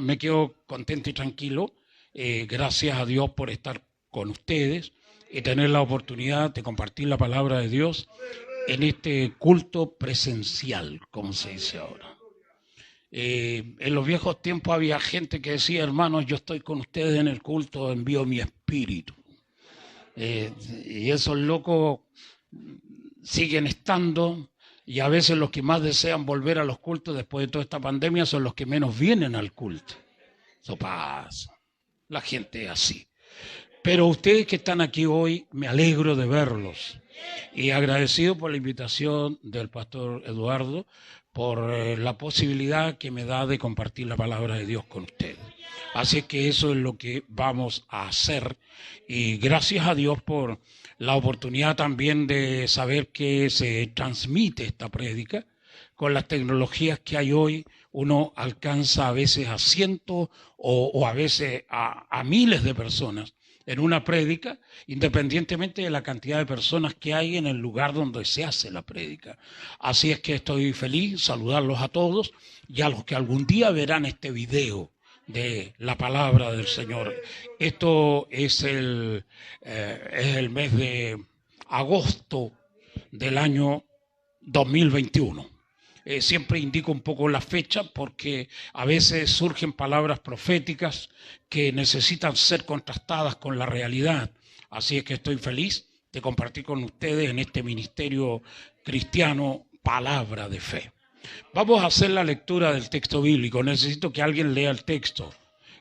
me quedo contento y tranquilo. Gracias a Dios por estar con ustedes y tener la oportunidad de compartir la palabra de Dios en este culto presencial, como se dice ahora. En los viejos tiempos había gente que decía, hermanos, yo estoy con ustedes en el culto, envío mi espíritu. Y esos locos siguen estando, y a veces los que más desean volver a los cultos después de toda esta pandemia son los que menos vienen al culto. Eso pasa. La gente es así. Pero ustedes que están aquí hoy, me alegro de verlos. Y agradecido por la invitación del pastor Eduardo, por la posibilidad que me da de compartir la palabra de Dios con ustedes. Así que eso es lo que vamos a hacer. Y gracias a Dios por la oportunidad también de saber que se transmite esta prédica. Con las tecnologías que hay hoy, uno alcanza a veces a cientos o a veces a miles de personas en una prédica, independientemente de la cantidad de personas que hay en el lugar donde se hace la prédica. Así es que estoy feliz, saludarlos a todos y a los que algún día verán este video de la palabra del Señor. Esto es el mes de agosto del año 2021. Siempre indico un poco la fecha porque a veces surgen palabras proféticas que necesitan ser contrastadas con la realidad. Así es que estoy feliz de compartir con ustedes en este ministerio cristiano Palabra de Fe. Vamos a hacer la lectura del texto bíblico. Necesito que alguien lea el texto.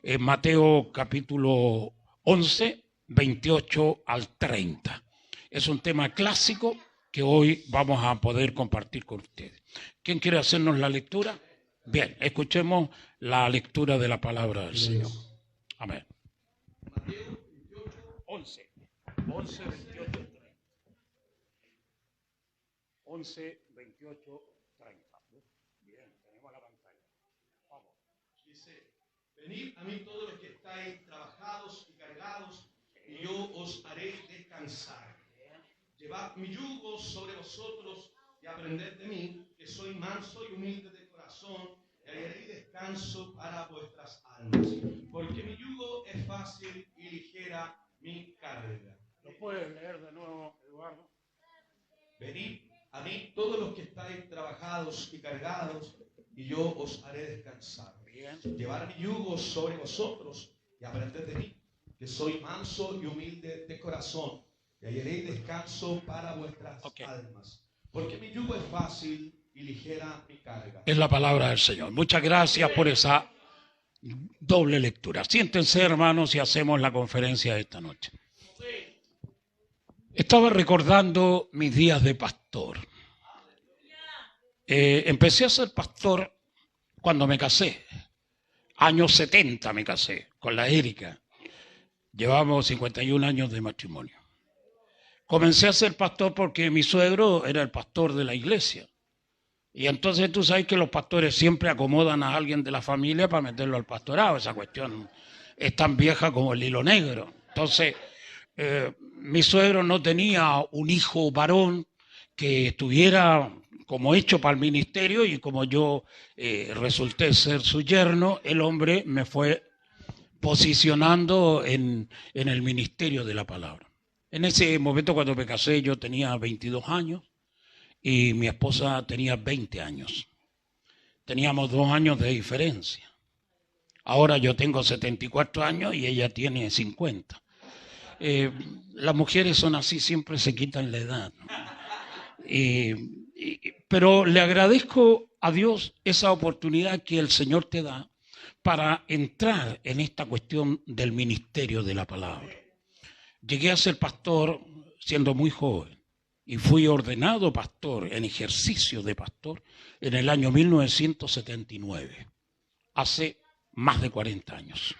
En Mateo capítulo 11, 28 al 30. Es un tema clásico que hoy vamos a poder compartir con ustedes. ¿Quién quiere hacernos la lectura? Bien, escuchemos la lectura de la palabra del Señor. Amén. Mateo 11, 28, 30. 11, 28, 30. Bien, tenemos la pantalla. Vamos. Dice, venid a mí todos los que estáis trabajados y cargados, y yo os haré descansar. Llevad mi yugo sobre vosotros y aprended de mí, que soy manso y humilde de corazón, y hallaréis descanso para vuestras almas. Porque mi yugo es fácil y ligera mi carga. ¿Lo puedes leer de nuevo, Eduardo? Venid a mí todos los que estáis trabajados y cargados, y yo os haré descansar. Bien. Llevad mi yugo sobre vosotros y aprended de mí, que soy manso y humilde de corazón, y hallaréis descanso para vuestras almas. Porque mi yugo es fácil y ligera mi carga. Es la palabra del Señor. Muchas gracias por esa doble lectura. Siéntense, hermanos, y hacemos la conferencia de esta noche. Estaba recordando mis días de pastor. Empecé a ser pastor cuando me casé. Años 70 me casé con la Erika. Llevamos 51 años de matrimonio. Comencé a ser pastor porque mi suegro era el pastor de la iglesia. Y entonces tú sabes que los pastores siempre acomodan a alguien de la familia para meterlo al pastorado. Esa cuestión es tan vieja como el hilo negro. Entonces, mi suegro no tenía un hijo varón que estuviera como hecho para el ministerio, y como yo resulté ser su yerno, el hombre me fue posicionando en el ministerio de la palabra. En ese momento, cuando me casé, yo tenía 22 años y mi esposa tenía 20 años. Teníamos 2 años de diferencia. Ahora yo tengo 74 años y ella tiene 50. Las mujeres son así, siempre se quitan la edad, ¿no? Pero le agradezco a Dios esa oportunidad que el Señor te da para entrar en esta cuestión del ministerio de la palabra. Llegué a ser pastor siendo muy joven y fui ordenado pastor en ejercicio de pastor en el año 1979, hace más de 40 años.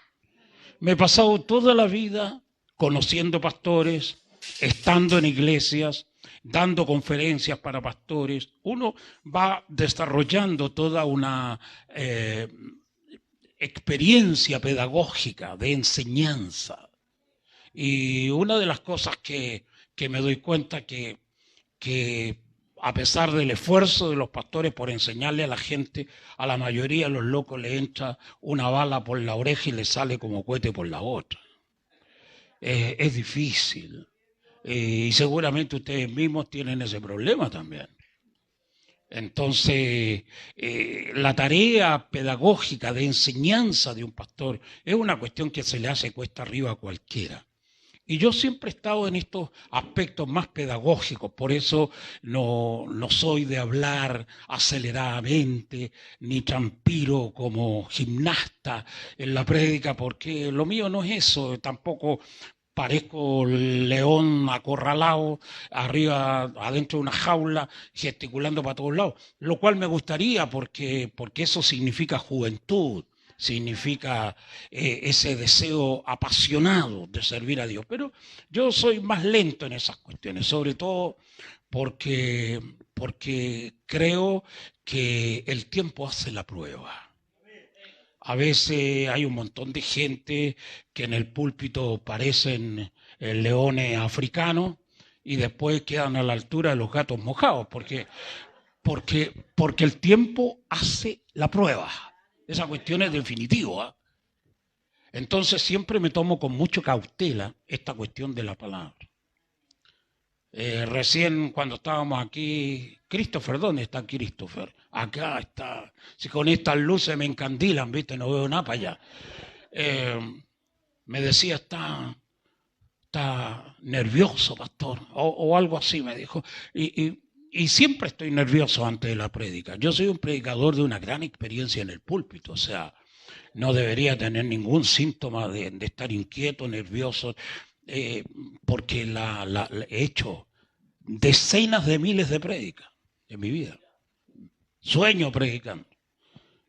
Me he pasado toda la vida conociendo pastores, estando en iglesias, dando conferencias para pastores. Uno va desarrollando toda una experiencia pedagógica de enseñanza. Y una de las cosas que me doy cuenta que a pesar del esfuerzo de los pastores por enseñarle a la gente, a la mayoría de los locos le entra una bala por la oreja y le sale como cohete por la otra. Es difícil. Y seguramente ustedes mismos tienen ese problema también. Entonces, la tarea pedagógica de enseñanza de un pastor es una cuestión que se le hace cuesta arriba a cualquiera. Y yo siempre he estado en estos aspectos más pedagógicos, por eso no soy de hablar aceleradamente, ni transpiro como gimnasta en la prédica, porque lo mío no es eso, tampoco parezco león acorralado arriba, adentro de una jaula, gesticulando para todos lados, lo cual me gustaría porque eso significa juventud. Significa ese deseo apasionado de servir a Dios. Pero yo soy más lento en esas cuestiones, sobre todo porque creo que el tiempo hace la prueba. A veces hay un montón de gente que en el púlpito parecen leones africanos y después quedan a la altura de los gatos mojados, porque el tiempo hace la prueba. Esa cuestión es definitiva. Entonces siempre me tomo con mucha cautela esta cuestión de la palabra. Recién cuando estábamos aquí, Christopher, ¿dónde está Christopher? Acá está. Si con estas luces me encandilan, ¿viste? No veo nada para allá. Me decía, está nervioso, pastor, o algo así me dijo. Y siempre estoy nervioso antes de la prédica. Yo soy un predicador de una gran experiencia en el púlpito, o sea, no debería tener ningún síntoma de estar inquieto, nervioso, porque he hecho decenas de miles de prédicas en mi vida. Sueño predicando.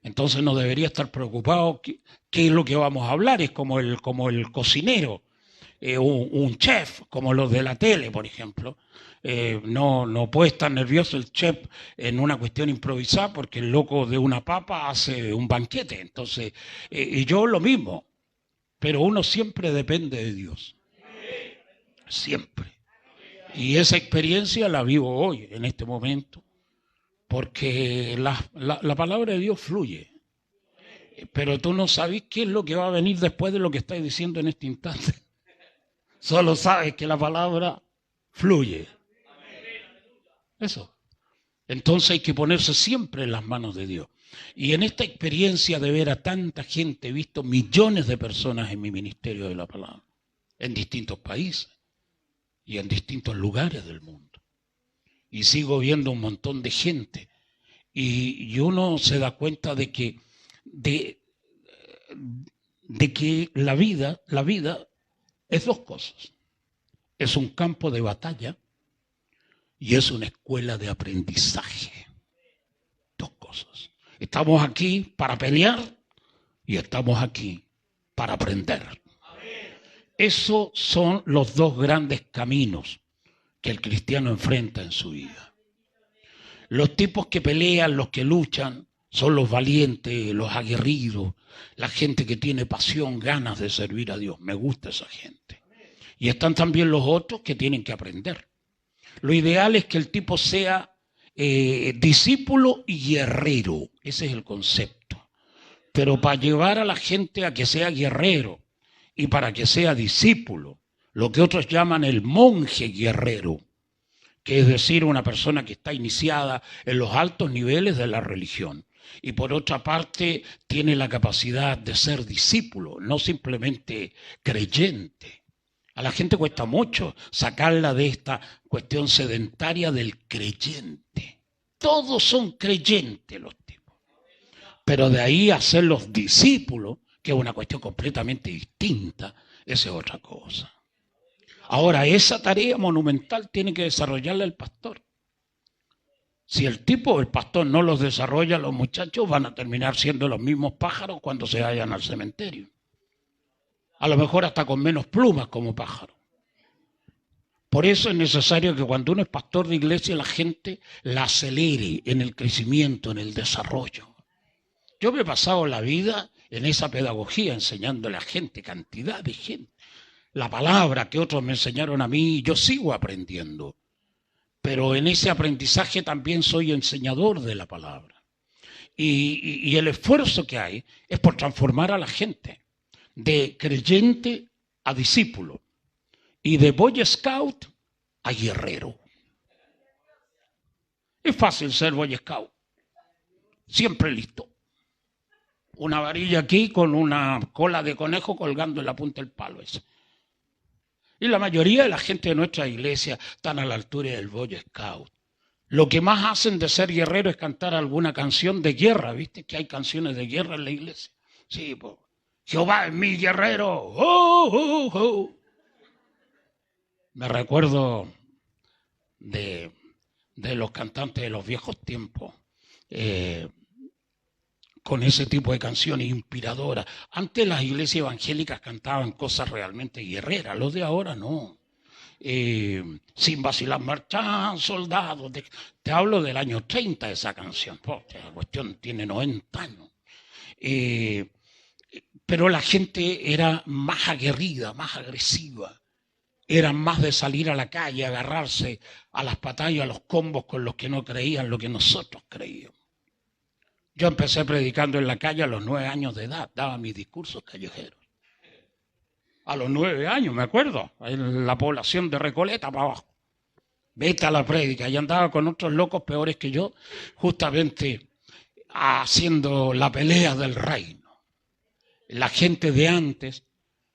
Entonces no debería estar preocupado qué es lo que vamos a hablar. Es como el cocinero, un chef, como los de la tele, por ejemplo. No puede estar nervioso el chef en una cuestión improvisada porque el loco de una papa hace un banquete. Entonces, y yo lo mismo, pero uno siempre depende de Dios. Siempre. Y esa experiencia la vivo hoy, en este momento, porque la palabra de Dios fluye. Pero tú no sabes qué es lo que va a venir después de lo que estás diciendo en este instante. Solo sabes que la palabra fluye. Eso. Entonces hay que ponerse siempre en las manos de Dios. Y en esta experiencia de ver a tanta gente, he visto millones de personas en mi ministerio de la palabra, en distintos países y en distintos lugares del mundo. Y sigo viendo un montón de gente. Y uno se da cuenta de que la vida es dos cosas. Es un campo de batalla y es una escuela de aprendizaje. Dos cosas. Estamos aquí para pelear y estamos aquí para aprender. Esos son los dos grandes caminos que el cristiano enfrenta en su vida. Los tipos que pelean, los que luchan, son los valientes, los aguerridos, la gente que tiene pasión, ganas de servir a Dios. Me gusta esa gente. Y están también los otros que tienen que aprender. Lo ideal es que el tipo sea discípulo y guerrero. Ese es el concepto. Pero para llevar a la gente a que sea guerrero y para que sea discípulo, lo que otros llaman el monje guerrero, que es decir, una persona que está iniciada en los altos niveles de la religión. Y por otra parte, tiene la capacidad de ser discípulo, no simplemente creyente. A la gente cuesta mucho sacarla de esta cuestión sedentaria del creyente. Todos son creyentes los tipos. Pero de ahí a ser los discípulos, que es una cuestión completamente distinta, esa es otra cosa. Ahora, esa tarea monumental tiene que desarrollarla el pastor. Si el pastor no los desarrolla, los muchachos van a terminar siendo los mismos pájaros cuando se vayan al cementerio. A lo mejor hasta con menos plumas como pájaro. Por eso es necesario que cuando uno es pastor de iglesia, la gente la acelere en el crecimiento, en el desarrollo. Yo me he pasado la vida en esa pedagogía, enseñándole a gente, cantidad de gente. La palabra que otros me enseñaron a mí, yo sigo aprendiendo. pero en ese aprendizaje también soy enseñador de la palabra. Y el esfuerzo que hay es por transformar a la gente de creyente a discípulo y de Boy Scout a guerrero. Es fácil ser Boy Scout, siempre listo. Una varilla aquí con una cola de conejo colgando en la punta del palo ese. Y la mayoría de la gente de nuestra iglesia están a la altura del Boy Scout. Lo que más hacen de ser guerrero es cantar alguna canción de guerra. ¿Viste que hay canciones de guerra en la iglesia? Sí, pues. Jehová es mi guerrero. ¡Oh, oh, oh! Me recuerdo de los cantantes de los viejos tiempos. Con ese tipo de canciones inspiradoras. Antes las iglesias evangélicas cantaban cosas realmente guerreras, los de ahora no. Sin vacilar marchan soldados. Te hablo del año 30 de esa canción. La cuestión tiene 90 años. Pero la gente era más aguerrida, más agresiva. Eran más de salir a la calle, agarrarse a las patadas y a los combos con los que no creían lo que nosotros creíamos. Yo empecé predicando en la calle a los 9 años de edad, daba mis discursos callejeros. A los 9 años, me acuerdo, en la población de Recoleta para abajo. Vete a la prédica, y andaba con otros locos peores que yo, justamente haciendo la pelea del reino. La gente de antes,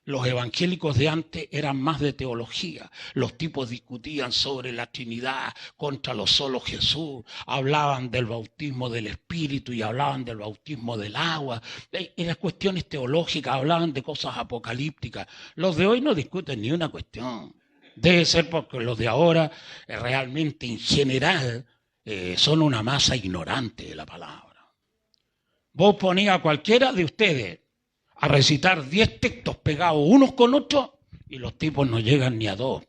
los evangélicos de antes eran más de teología. Los tipos discutían sobre la Trinidad contra lo solo Jesús. Hablaban del bautismo del Espíritu y hablaban del bautismo del agua. Eran cuestiones teológicas, hablaban de cosas apocalípticas. Los de hoy no discuten ni una cuestión. Debe ser porque los de ahora realmente en general son una masa ignorante de la palabra. Vos ponías a cualquiera de ustedes a recitar 10 textos pegados unos con otros y los tipos no llegan ni a 2.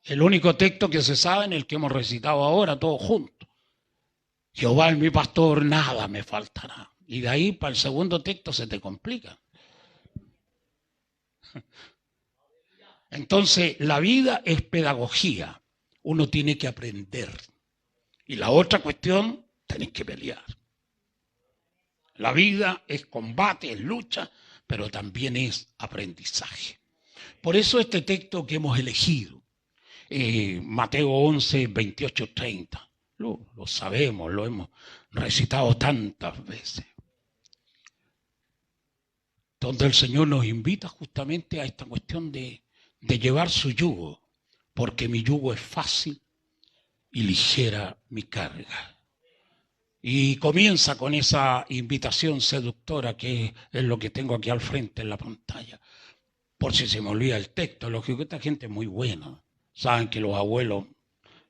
El único texto que se sabe es el que hemos recitado ahora todos juntos. Jehová es mi pastor, nada me faltará. Y de ahí para el segundo texto se te complica. Entonces la vida es pedagogía. Uno tiene que aprender. Y la otra cuestión, tenés que pelear. La vida es combate, es lucha, pero también es aprendizaje. Por eso este texto que hemos elegido, Mateo 11, 28, 30, lo sabemos, lo hemos recitado tantas veces. Donde el Señor nos invita justamente a esta cuestión de llevar su yugo, porque mi yugo es fácil y ligera mi carga. Y comienza con esa invitación seductora que es lo que tengo aquí al frente en la pantalla. Por si se me olvida el texto, lógico que esta gente es muy buena. Saben que los abuelos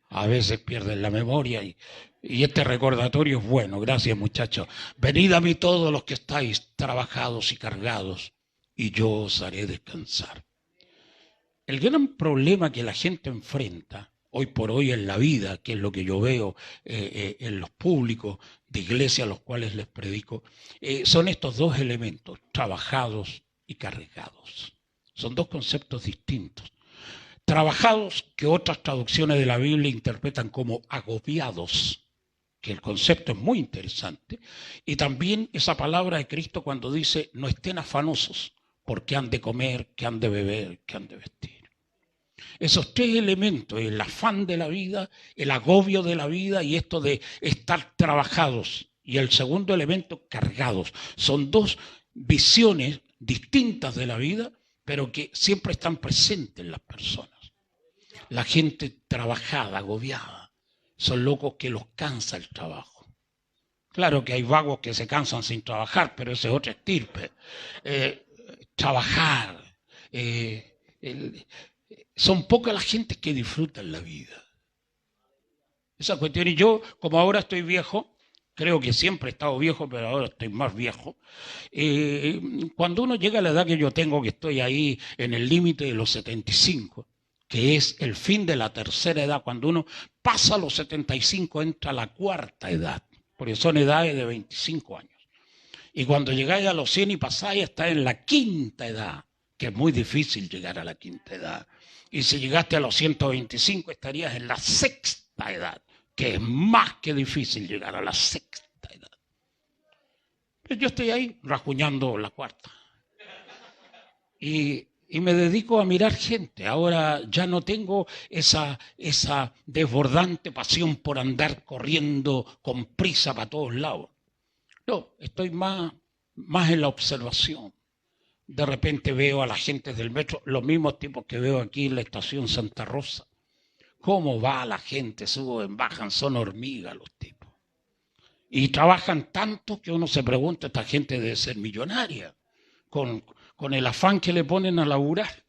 a veces pierden la memoria y este recordatorio es bueno. Gracias, muchachos. Venid a mí todos los que estáis trabajados y cargados y yo os haré descansar. El gran problema que la gente enfrenta hoy por hoy en la vida, que es lo que yo veo en los públicos de iglesia a los cuales les predico, son estos dos elementos, trabajados y cargados. Son dos conceptos distintos. Trabajados, que otras traducciones de la Biblia interpretan como agobiados, que el concepto es muy interesante, y también esa palabra de Cristo cuando dice no estén afanosos, porque han de comer, que han de beber, que han de vestir. Esos tres elementos, el afán de la vida, el agobio de la vida y esto de estar trabajados. Y el segundo elemento, cargados. Son dos visiones distintas de la vida, pero que siempre están presentes en las personas. La gente trabajada, agobiada, son locos que los cansa el trabajo. Claro que hay vagos que se cansan sin trabajar, pero ese es otra estirpe. Trabajar, son pocas las gentes que disfrutan la vida. Esa cuestión, y yo, como ahora estoy viejo, creo que siempre he estado viejo, pero ahora estoy más viejo. Cuando uno llega a la edad que yo tengo, que estoy ahí en el límite de los 75, que es el fin de la tercera edad, cuando uno pasa los 75 entra a la cuarta edad, porque son edades de 25 años. Y cuando llegáis a los 100 y pasáis, está en la quinta edad, que es muy difícil llegar a la quinta edad. Y si llegaste a los 125 estarías en la sexta edad, que es más que difícil llegar a la sexta edad. Pero yo estoy ahí rasguñando la cuarta. Y me dedico a mirar gente. Ahora ya no tengo esa desbordante pasión por andar corriendo con prisa para todos lados. No, estoy más en la observación. De repente veo a la gente del metro, los mismos tipos que veo aquí en la estación Santa Rosa. ¿Cómo va la gente? Suben, bajan, son hormigas los tipos. Y trabajan tanto que uno se pregunta, esta gente debe ser millonaria, con el afán que le ponen a laburar.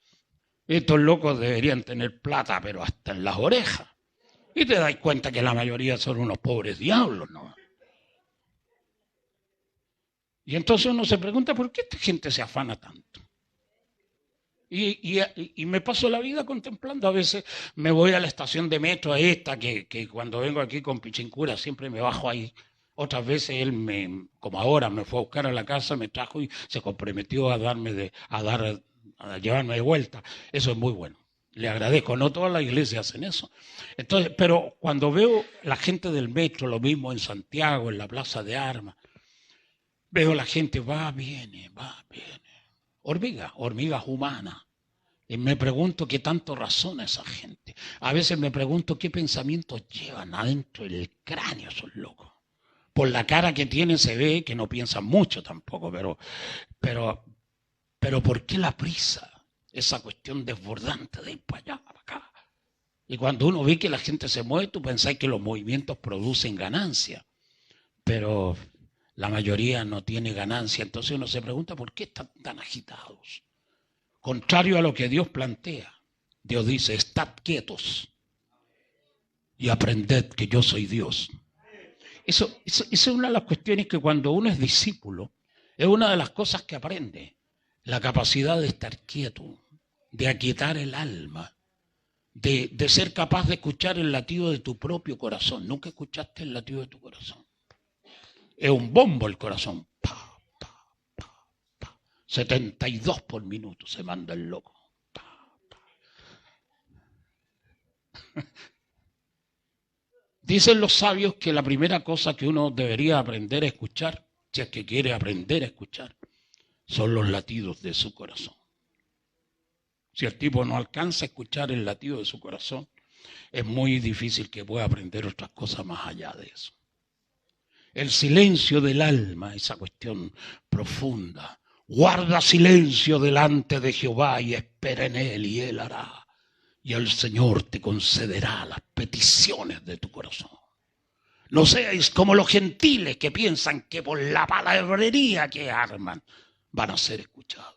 Estos locos deberían tener plata, pero hasta en las orejas. Y te das cuenta que la mayoría son unos pobres diablos, ¿no? Y entonces uno se pregunta, ¿por qué esta gente se afana tanto? Y me paso la vida contemplando. A veces me voy a la estación de metro, a esta, que cuando vengo aquí con Pichincura siempre me bajo ahí. Otras veces él, como ahora, me fue a buscar a la casa, me trajo y se comprometió a llevarme de vuelta. Eso es muy bueno. Le agradezco. No todas las iglesias hacen eso. Entonces, pero cuando veo la gente del metro, lo mismo en Santiago, en la Plaza de Armas, veo la gente, va, viene. Hormigas humanas. Y me pregunto qué tanto razona esa gente. A veces me pregunto qué pensamientos llevan adentro del cráneo esos locos. Por la cara que tienen se ve que no piensan mucho tampoco, pero ¿por qué la prisa? Esa cuestión desbordante de ir para allá, para acá. Y cuando uno ve que la gente se mueve, tú pensás que los movimientos producen ganancia. Pero la mayoría no tiene ganancia. Entonces uno se pregunta ¿por qué están tan agitados? Contrario a lo que Dios plantea. Dios dice, estad quietos y aprended que yo soy Dios. Eso es una de las cuestiones que cuando uno es discípulo, es una de las cosas que aprende. La capacidad de estar quieto, de aquietar el alma, de ser capaz de escuchar el latido de tu propio corazón. ¿Nunca escuchaste el latido de tu corazón? Es un bombo el corazón. 72 por minuto se manda el loco. Dicen los sabios que la primera cosa que uno debería aprender a escuchar, si es que quiere aprender a escuchar, son los latidos de su corazón. Si el tipo no alcanza a escuchar el latido de su corazón, es muy difícil que pueda aprender otras cosas más allá de eso. El silencio del alma, esa cuestión profunda. Guarda silencio delante de Jehová y espera en él y él hará. Y el Señor te concederá las peticiones de tu corazón. No seáis como los gentiles que piensan que por la palabrería que arman van a ser escuchados.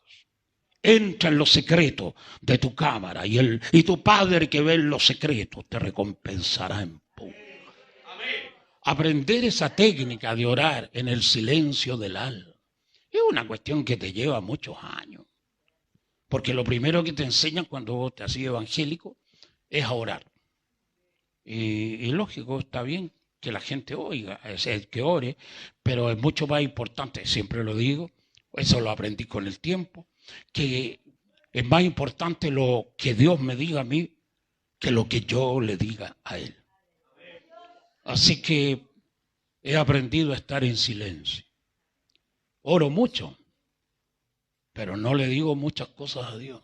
Entra en los secretos de tu cámara y tu Padre que ve en los secretos te recompensará en público. Aprender esa técnica de orar en el silencio del alma es una cuestión que te lleva muchos años. Porque lo primero que te enseñan cuando vos te haces evangélico es a orar. Y lógico, está bien que la gente oiga, que ore, pero es mucho más importante, siempre lo digo, eso lo aprendí con el tiempo, que es más importante lo que Dios me diga a mí que lo que yo le diga a Él. Así que he aprendido a estar en silencio. Oro mucho, pero no le digo muchas cosas a Dios.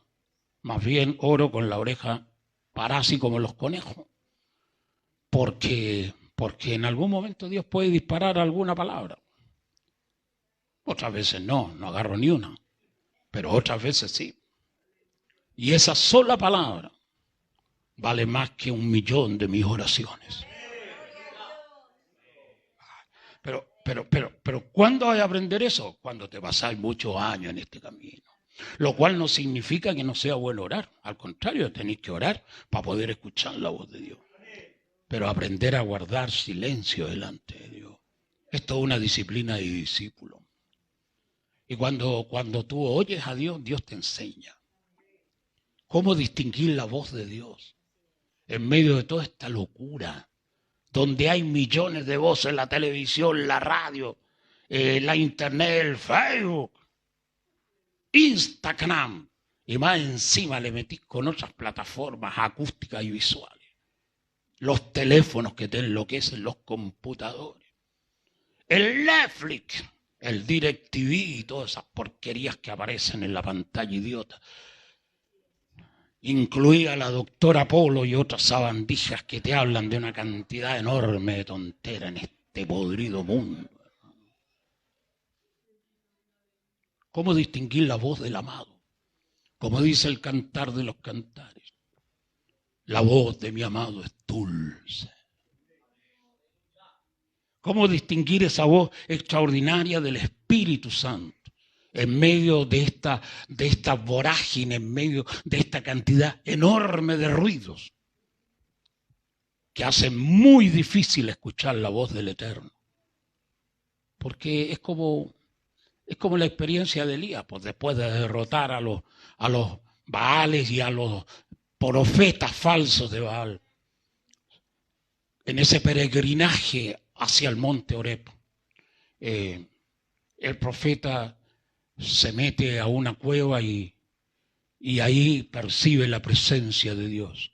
Más bien oro con la oreja parada así como los conejos. Porque en algún momento Dios puede disparar alguna palabra. Otras veces no agarro ni una. Pero otras veces sí. Y esa sola palabra vale más que 1.000.000 de mis oraciones. Pero ¿cuándo hay que aprender eso? Cuando te pasáis muchos años en este camino. Lo cual no significa que no sea bueno orar. Al contrario, tenéis que orar para poder escuchar la voz de Dios. Pero aprender a guardar silencio delante de Dios. Esto es una disciplina de discípulo. Y cuando tú oyes a Dios, Dios te enseña cómo distinguir la voz de Dios en medio de toda esta locura, donde hay millones de voces en la televisión, la radio, la internet, el Facebook, Instagram Y más encima le metís con otras plataformas acústicas y visuales. Los teléfonos que te enloquecen, los computadores. El Netflix, el DirecTV y todas esas porquerías que aparecen en la pantalla idiota. Incluida la doctora Polo y otras sabandijas que te hablan de una cantidad enorme de tonteras en este podrido mundo. ¿Cómo distinguir la voz del amado? Como dice el Cantar de los Cantares, la voz de mi amado es dulce. ¿Cómo distinguir esa voz extraordinaria del Espíritu Santo en medio de esta vorágine, en medio de esta cantidad enorme de ruidos que hacen muy difícil escuchar la voz del Eterno? Porque es como la experiencia de Elías, pues después de derrotar a los Baales y a los profetas falsos de Baal, en ese peregrinaje hacia el monte Oreb, el profeta se mete a una cueva y ahí percibe la presencia de Dios.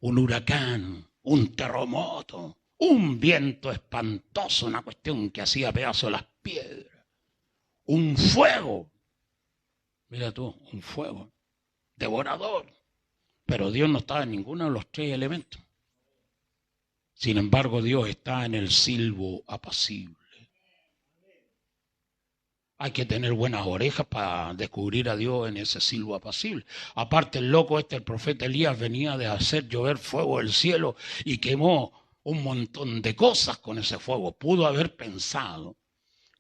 Un huracán, un terremoto, un viento espantoso, una cuestión que hacía pedazos las piedras. Un fuego, mira tú, un fuego devorador, pero Dios no estaba en ninguno de los tres elementos. Sin embargo, Dios está en el silbo apacible. Hay que tener buenas orejas para descubrir a Dios en ese silbo apacible. Aparte, el loco el profeta Elías, venía de hacer llover fuego del cielo y quemó un montón de cosas con ese fuego. Pudo haber pensado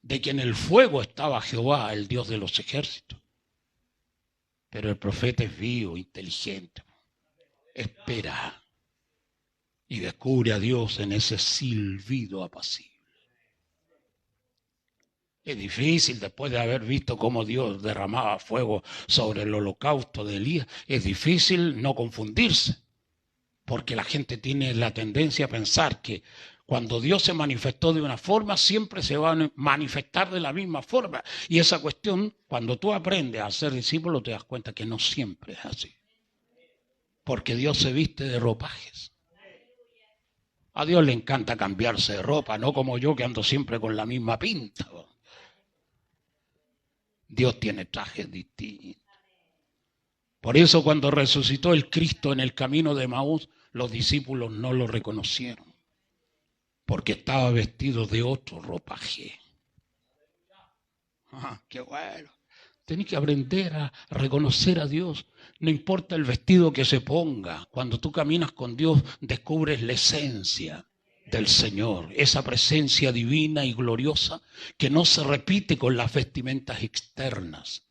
de que en el fuego estaba Jehová, el Dios de los ejércitos. Pero el profeta es vivo, inteligente, espera y descubre a Dios en ese silbido apacible. Es difícil, después de haber visto cómo Dios derramaba fuego sobre el holocausto de Elías, es difícil no confundirse, porque la gente tiene la tendencia a pensar que cuando Dios se manifestó de una forma, siempre se va a manifestar de la misma forma. Y esa cuestión, cuando tú aprendes a ser discípulo, te das cuenta que no siempre es así. Porque Dios se viste de ropajes. A Dios le encanta cambiarse de ropa, no como yo que ando siempre con la misma pinta. Dios tiene trajes distintos. Por eso cuando resucitó el Cristo en el camino de Emaús, los discípulos no lo reconocieron, porque estaba vestido de otro ropaje. ¡Qué bueno! Tienes que aprender a reconocer a Dios. No importa el vestido que se ponga. Cuando tú caminas con Dios, descubres la esencia del Señor. Esa presencia divina y gloriosa que no se repite con las vestimentas externas.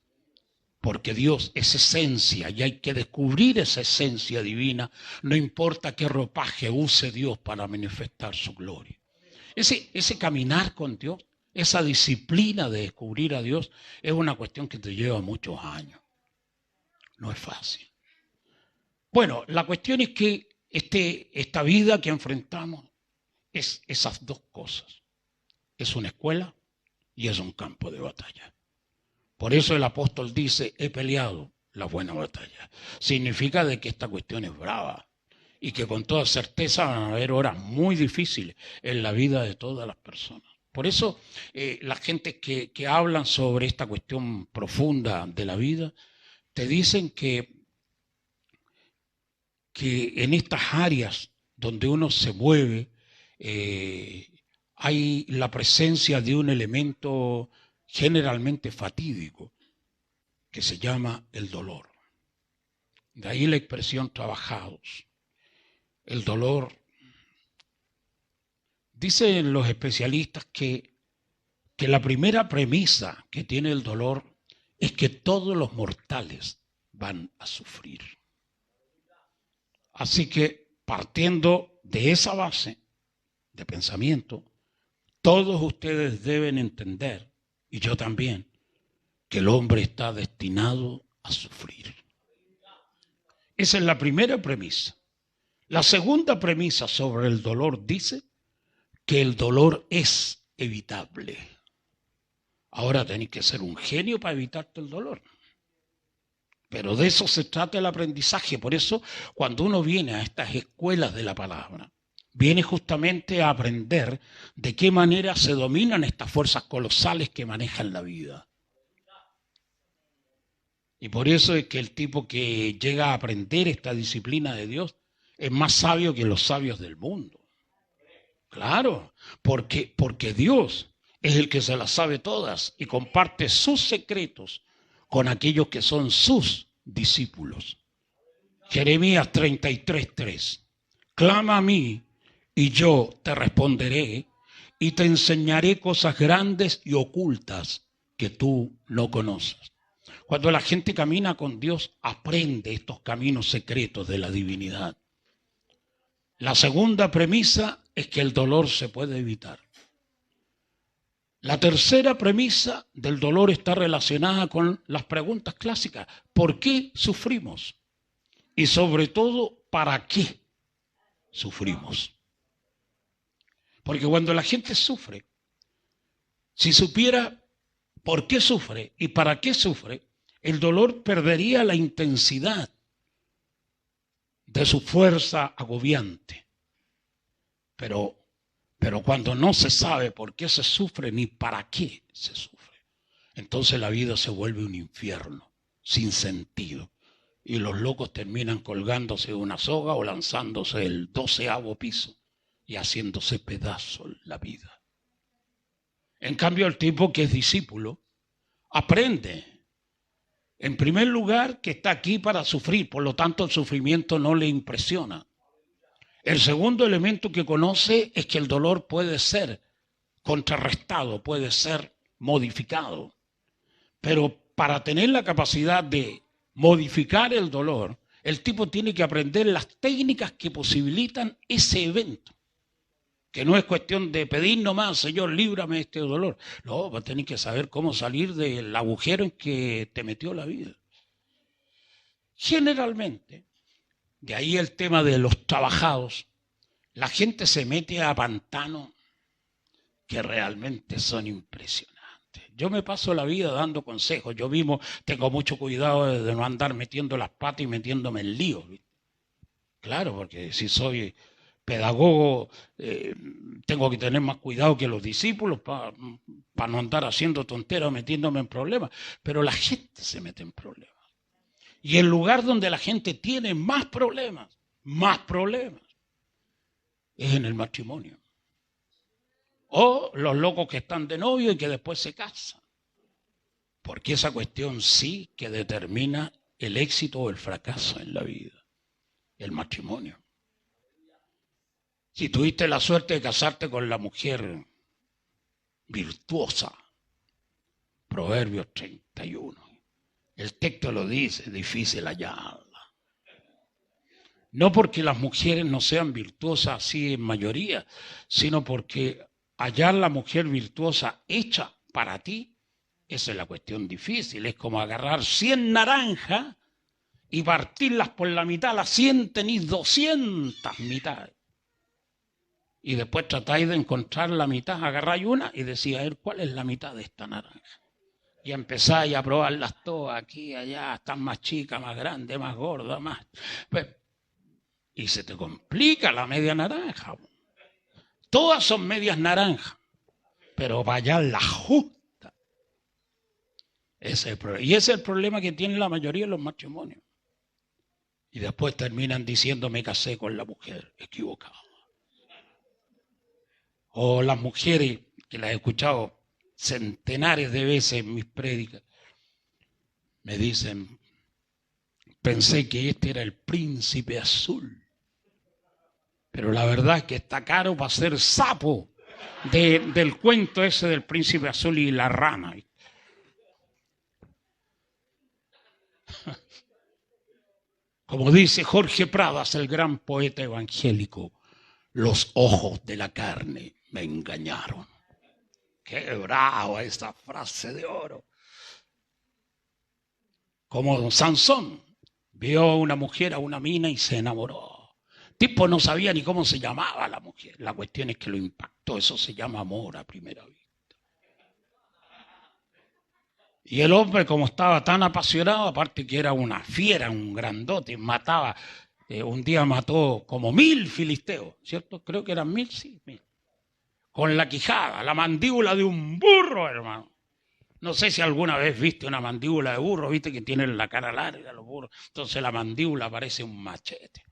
Porque Dios es esencia y hay que descubrir esa esencia divina. No importa qué ropaje use Dios para manifestar su gloria. Ese caminar con Dios, esa disciplina de descubrir a Dios, es una cuestión que te lleva muchos años. No es fácil. Bueno, la cuestión es que esta vida que enfrentamos es esas dos cosas. Es una escuela y es un campo de batalla. Por eso el apóstol dice, he peleado la buena batalla. Significa de que esta cuestión es brava y que con toda certeza van a haber horas muy difíciles en la vida de todas las personas. Por eso la gente que hablan sobre esta cuestión profunda de la vida, te dicen que en estas áreas donde uno se mueve, hay la presencia de un elemento generalmente fatídico que se llama el dolor. De ahí la expresión trabajados. El dolor. Dicen los especialistas que la primera premisa que tiene el dolor es que todos los mortales van a sufrir. Así que partiendo de esa base de pensamiento, todos ustedes deben entender, y yo también, que el hombre está destinado a sufrir. Esa es la primera premisa. La segunda premisa sobre el dolor dice que el dolor es evitable. Ahora tenés que ser un genio para evitarte el dolor. Pero de eso se trata el aprendizaje. Por eso, cuando uno viene a estas escuelas de la palabra, viene justamente a aprender de qué manera se dominan estas fuerzas colosales que manejan la vida. Y por eso es que el tipo que llega a aprender esta disciplina de Dios es más sabio que los sabios del mundo. Claro, porque Dios es el que se las sabe todas y comparte sus secretos con aquellos que son sus discípulos. Jeremías 33:3. Clama a mí y yo te responderé y te enseñaré cosas grandes y ocultas que tú no conoces. Cuando la gente camina con Dios, aprende estos caminos secretos de la divinidad. La segunda premisa es que el dolor se puede evitar. La tercera premisa del dolor está relacionada con las preguntas clásicas. ¿Por qué sufrimos? Y sobre todo, ¿para qué sufrimos? Porque cuando la gente sufre, si supiera por qué sufre y para qué sufre, el dolor perdería la intensidad de su fuerza agobiante. Pero cuando no se sabe por qué se sufre ni para qué se sufre, entonces la vida se vuelve un infierno, sin sentido. Y los locos terminan colgándose de una soga o lanzándose del 12º piso y haciéndose pedazos la vida. En cambio, el tipo que es discípulo aprende, en primer lugar, que está aquí para sufrir, por lo tanto el sufrimiento no le impresiona. El segundo elemento que conoce es que el dolor puede ser contrarrestado, puede ser modificado. Pero para tener la capacidad de modificar el dolor, el tipo tiene que aprender las técnicas que posibilitan ese evento. Que no es cuestión de pedir nomás, Señor, líbrame de este dolor. No, va a tener que saber cómo salir del agujero en que te metió la vida. Generalmente, de ahí el tema de los trabajados, la gente se mete a pantanos que realmente son impresionantes. Yo me paso la vida dando consejos. Yo mismo tengo mucho cuidado de no andar metiendo las patas y metiéndome en líos. ¿Viste? Claro, porque si soy pedagogo, tengo que tener más cuidado que los discípulos para no andar haciendo tonteras o metiéndome en problemas. Pero la gente se mete en problemas. Y el lugar donde la gente tiene más problemas, es en el matrimonio. O los locos que están de novio y que después se casan. Porque esa cuestión sí que determina el éxito o el fracaso en la vida. El matrimonio. Si tuviste la suerte de casarte con la mujer virtuosa, Proverbios 31, el texto lo dice, difícil hallarla. No porque las mujeres no sean virtuosas así en mayoría, sino porque hallar la mujer virtuosa hecha para ti, esa es la cuestión difícil. Es como agarrar 100 naranjas y partirlas por la mitad. Las 100 tenéis 200 mitades. Y después tratáis de encontrar la mitad, agarráis una y decís, a ver, ¿cuál es la mitad de esta naranja? Y empezáis a probarlas todas, aquí, allá, están más chicas, más grandes, más gordas, más... Y se te complica la media naranja. Todas son medias naranjas, pero vaya la justa. Ese es el problema. Y ese es el problema que tiene la mayoría de los matrimonios. Y después terminan diciendo, me casé con la mujer equivocada. O las mujeres, que las he escuchado centenares de veces en mis prédicas, me dicen, pensé que este era el príncipe azul. Pero la verdad es que está caro para ser sapo del cuento ese del príncipe azul y la rana. Como dice Jorge Pradas, el gran poeta evangélico, los ojos de la carne me engañaron. Qué bravo esa frase de oro. Como Sansón vio a una mujer, a una mina y se enamoró. Tipo no sabía ni cómo se llamaba la mujer. La cuestión es que lo impactó. Eso se llama amor a primera vista. Y el hombre, como estaba tan apasionado, aparte que era una fiera, un grandote, mataba, un día mató como 1000 filisteos, ¿cierto? Creo que eran 1000, sí, 1000. Con la quijada, la mandíbula de un burro, hermano. No sé si alguna vez viste una mandíbula de burro, viste que tienen la cara larga los burros. Entonces la mandíbula parece un machete.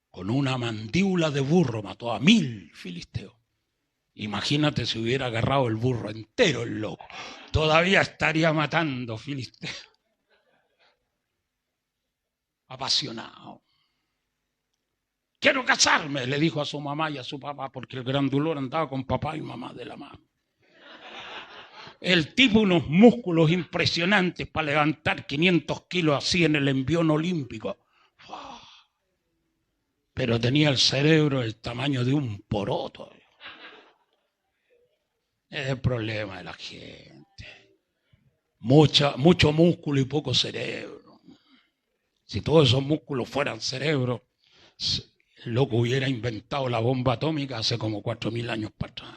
Con una mandíbula de burro mató a 1000 filisteos. Imagínate si hubiera agarrado el burro entero el loco. Todavía estaría matando filisteos. Apasionado. Quiero casarme, le dijo a su mamá y a su papá, porque el grandulón andaba con papá y mamá de la mano. El tipo unos músculos impresionantes para levantar 500 kilos así en el envión olímpico. Pero tenía el cerebro el tamaño de un poroto. Es el problema de la gente. Mucho músculo y poco cerebro. Si todos esos músculos fueran cerebro, el loco hubiera inventado la bomba atómica hace como 4000 años para atrás.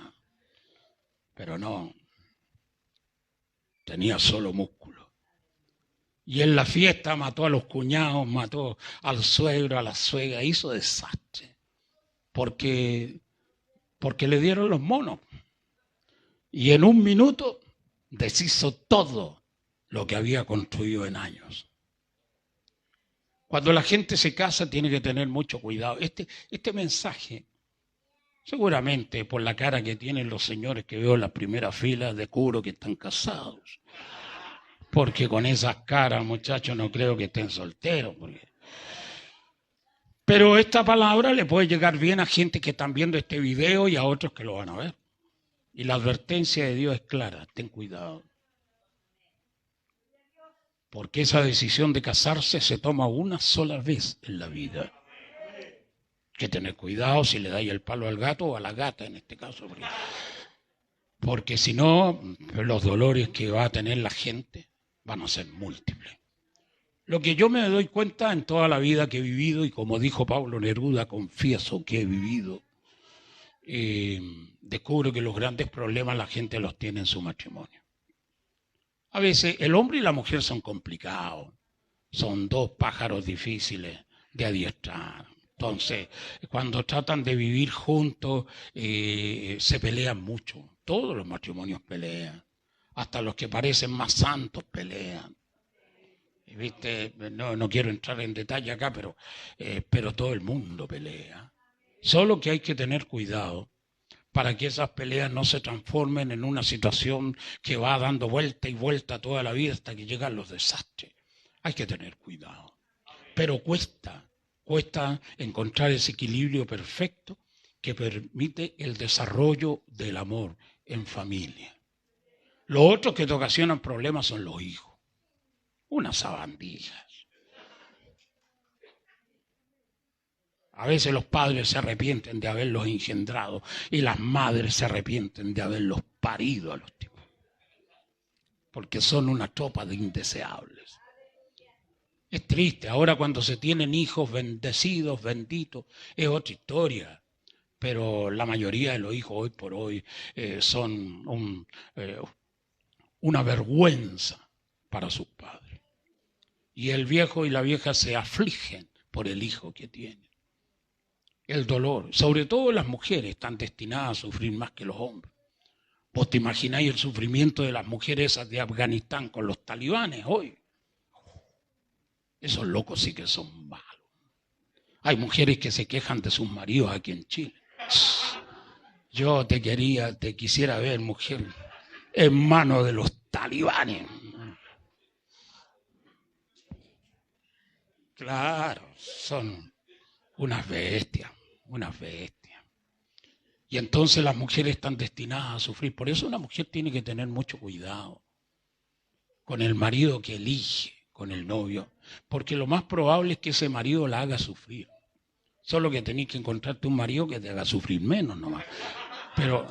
Pero no. Tenía solo músculo. Y en la fiesta mató a los cuñados, mató al suegro, a la suegra, hizo desastre. Porque le dieron los monos. Y en un minuto deshizo todo lo que había construido en años. Cuando la gente se casa tiene que tener mucho cuidado. Este mensaje, seguramente por la cara que tienen los señores que veo en la primera fila, descubro que están casados. Porque con esas caras, muchachos, no creo que estén solteros. Pero esta palabra le puede llegar bien a gente que están viendo este video y a otros que lo van a ver. Y la advertencia de Dios es clara, ten cuidado. Porque esa decisión de casarse se toma una sola vez en la vida. Hay que tener cuidado si le dais el palo al gato o a la gata en este caso. Porque si no, los dolores que va a tener la gente van a ser múltiples. Lo que yo me doy cuenta en toda la vida que he vivido, y como dijo Pablo Neruda, confieso que he vivido, descubro que los grandes problemas la gente los tiene en su matrimonio. A veces el hombre y la mujer son complicados, son dos pájaros difíciles de adiestrar. Entonces, cuando tratan de vivir juntos, se pelean mucho. Todos los matrimonios pelean, hasta los que parecen más santos pelean. ¿Viste? No quiero entrar en detalle acá, pero todo el mundo pelea. Solo que hay que tener cuidado para que esas peleas no se transformen en una situación que va dando vuelta y vuelta toda la vida hasta que llegan los desastres. Hay que tener cuidado. Pero cuesta encontrar ese equilibrio perfecto que permite el desarrollo del amor en familia. Los otros que te ocasionan problemas son los hijos. Unas sabandijas. A veces los padres se arrepienten de haberlos engendrado y las madres se arrepienten de haberlos parido a los tipos. Porque son una tropa de indeseables. Es triste, ahora cuando se tienen hijos bendecidos, benditos, es otra historia. Pero la mayoría de los hijos hoy por hoy son una vergüenza para sus padres. Y el viejo y la vieja se afligen por el hijo que tienen. El dolor, sobre todo las mujeres, están destinadas a sufrir más que los hombres. ¿Vos te imagináis el sufrimiento de las mujeres esas de Afganistán con los talibanes hoy? Esos locos sí que son malos. Hay mujeres que se quejan de sus maridos aquí en Chile. Yo te quisiera ver, mujer, en manos de los talibanes. Claro, son unas bestias. Y entonces las mujeres están destinadas a sufrir. Por eso una mujer tiene que tener mucho cuidado con el marido que elige, con el novio. Porque lo más probable es que ese marido la haga sufrir. Solo que tenés que encontrarte un marido que te haga sufrir menos nomás. Pero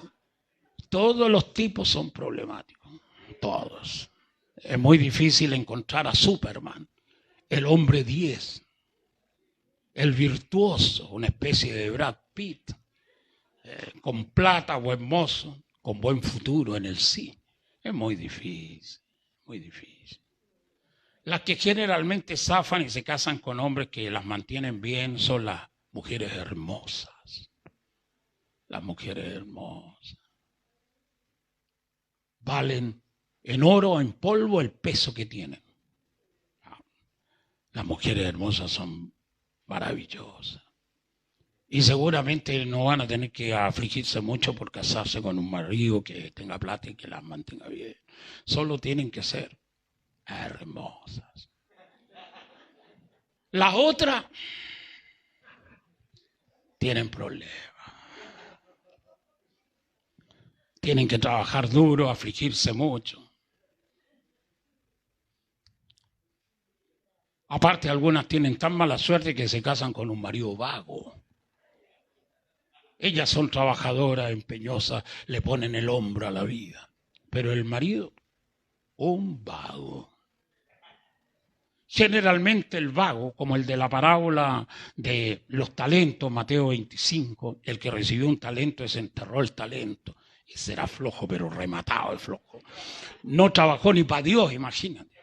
todos los tipos son problemáticos. Todos. Es muy difícil encontrar a Superman, el hombre 10. El virtuoso, una especie de Brad Pitt, con plata, buen mozo, con buen futuro en el sí. Es muy difícil, muy difícil. Las que generalmente zafan y se casan con hombres que las mantienen bien son las mujeres hermosas. Las mujeres hermosas. Valen en oro o en polvo el peso que tienen. Las mujeres hermosas son maravillosas. Y seguramente no van a tener que afligirse mucho por casarse con un marido que tenga plata y que las mantenga bien. Solo tienen que ser hermosas. Las otras tienen problemas. Tienen que trabajar duro, afligirse mucho. Aparte, algunas tienen tan mala suerte que se casan con un marido vago. Ellas son trabajadoras, empeñosas, le ponen el hombro a la vida. Pero el marido, un vago. Generalmente el vago, como el de la parábola de los talentos, Mateo 25, el que recibió un talento desenterró el talento. Y será flojo, pero rematado el flojo. No trabajó ni para Dios, imagínate.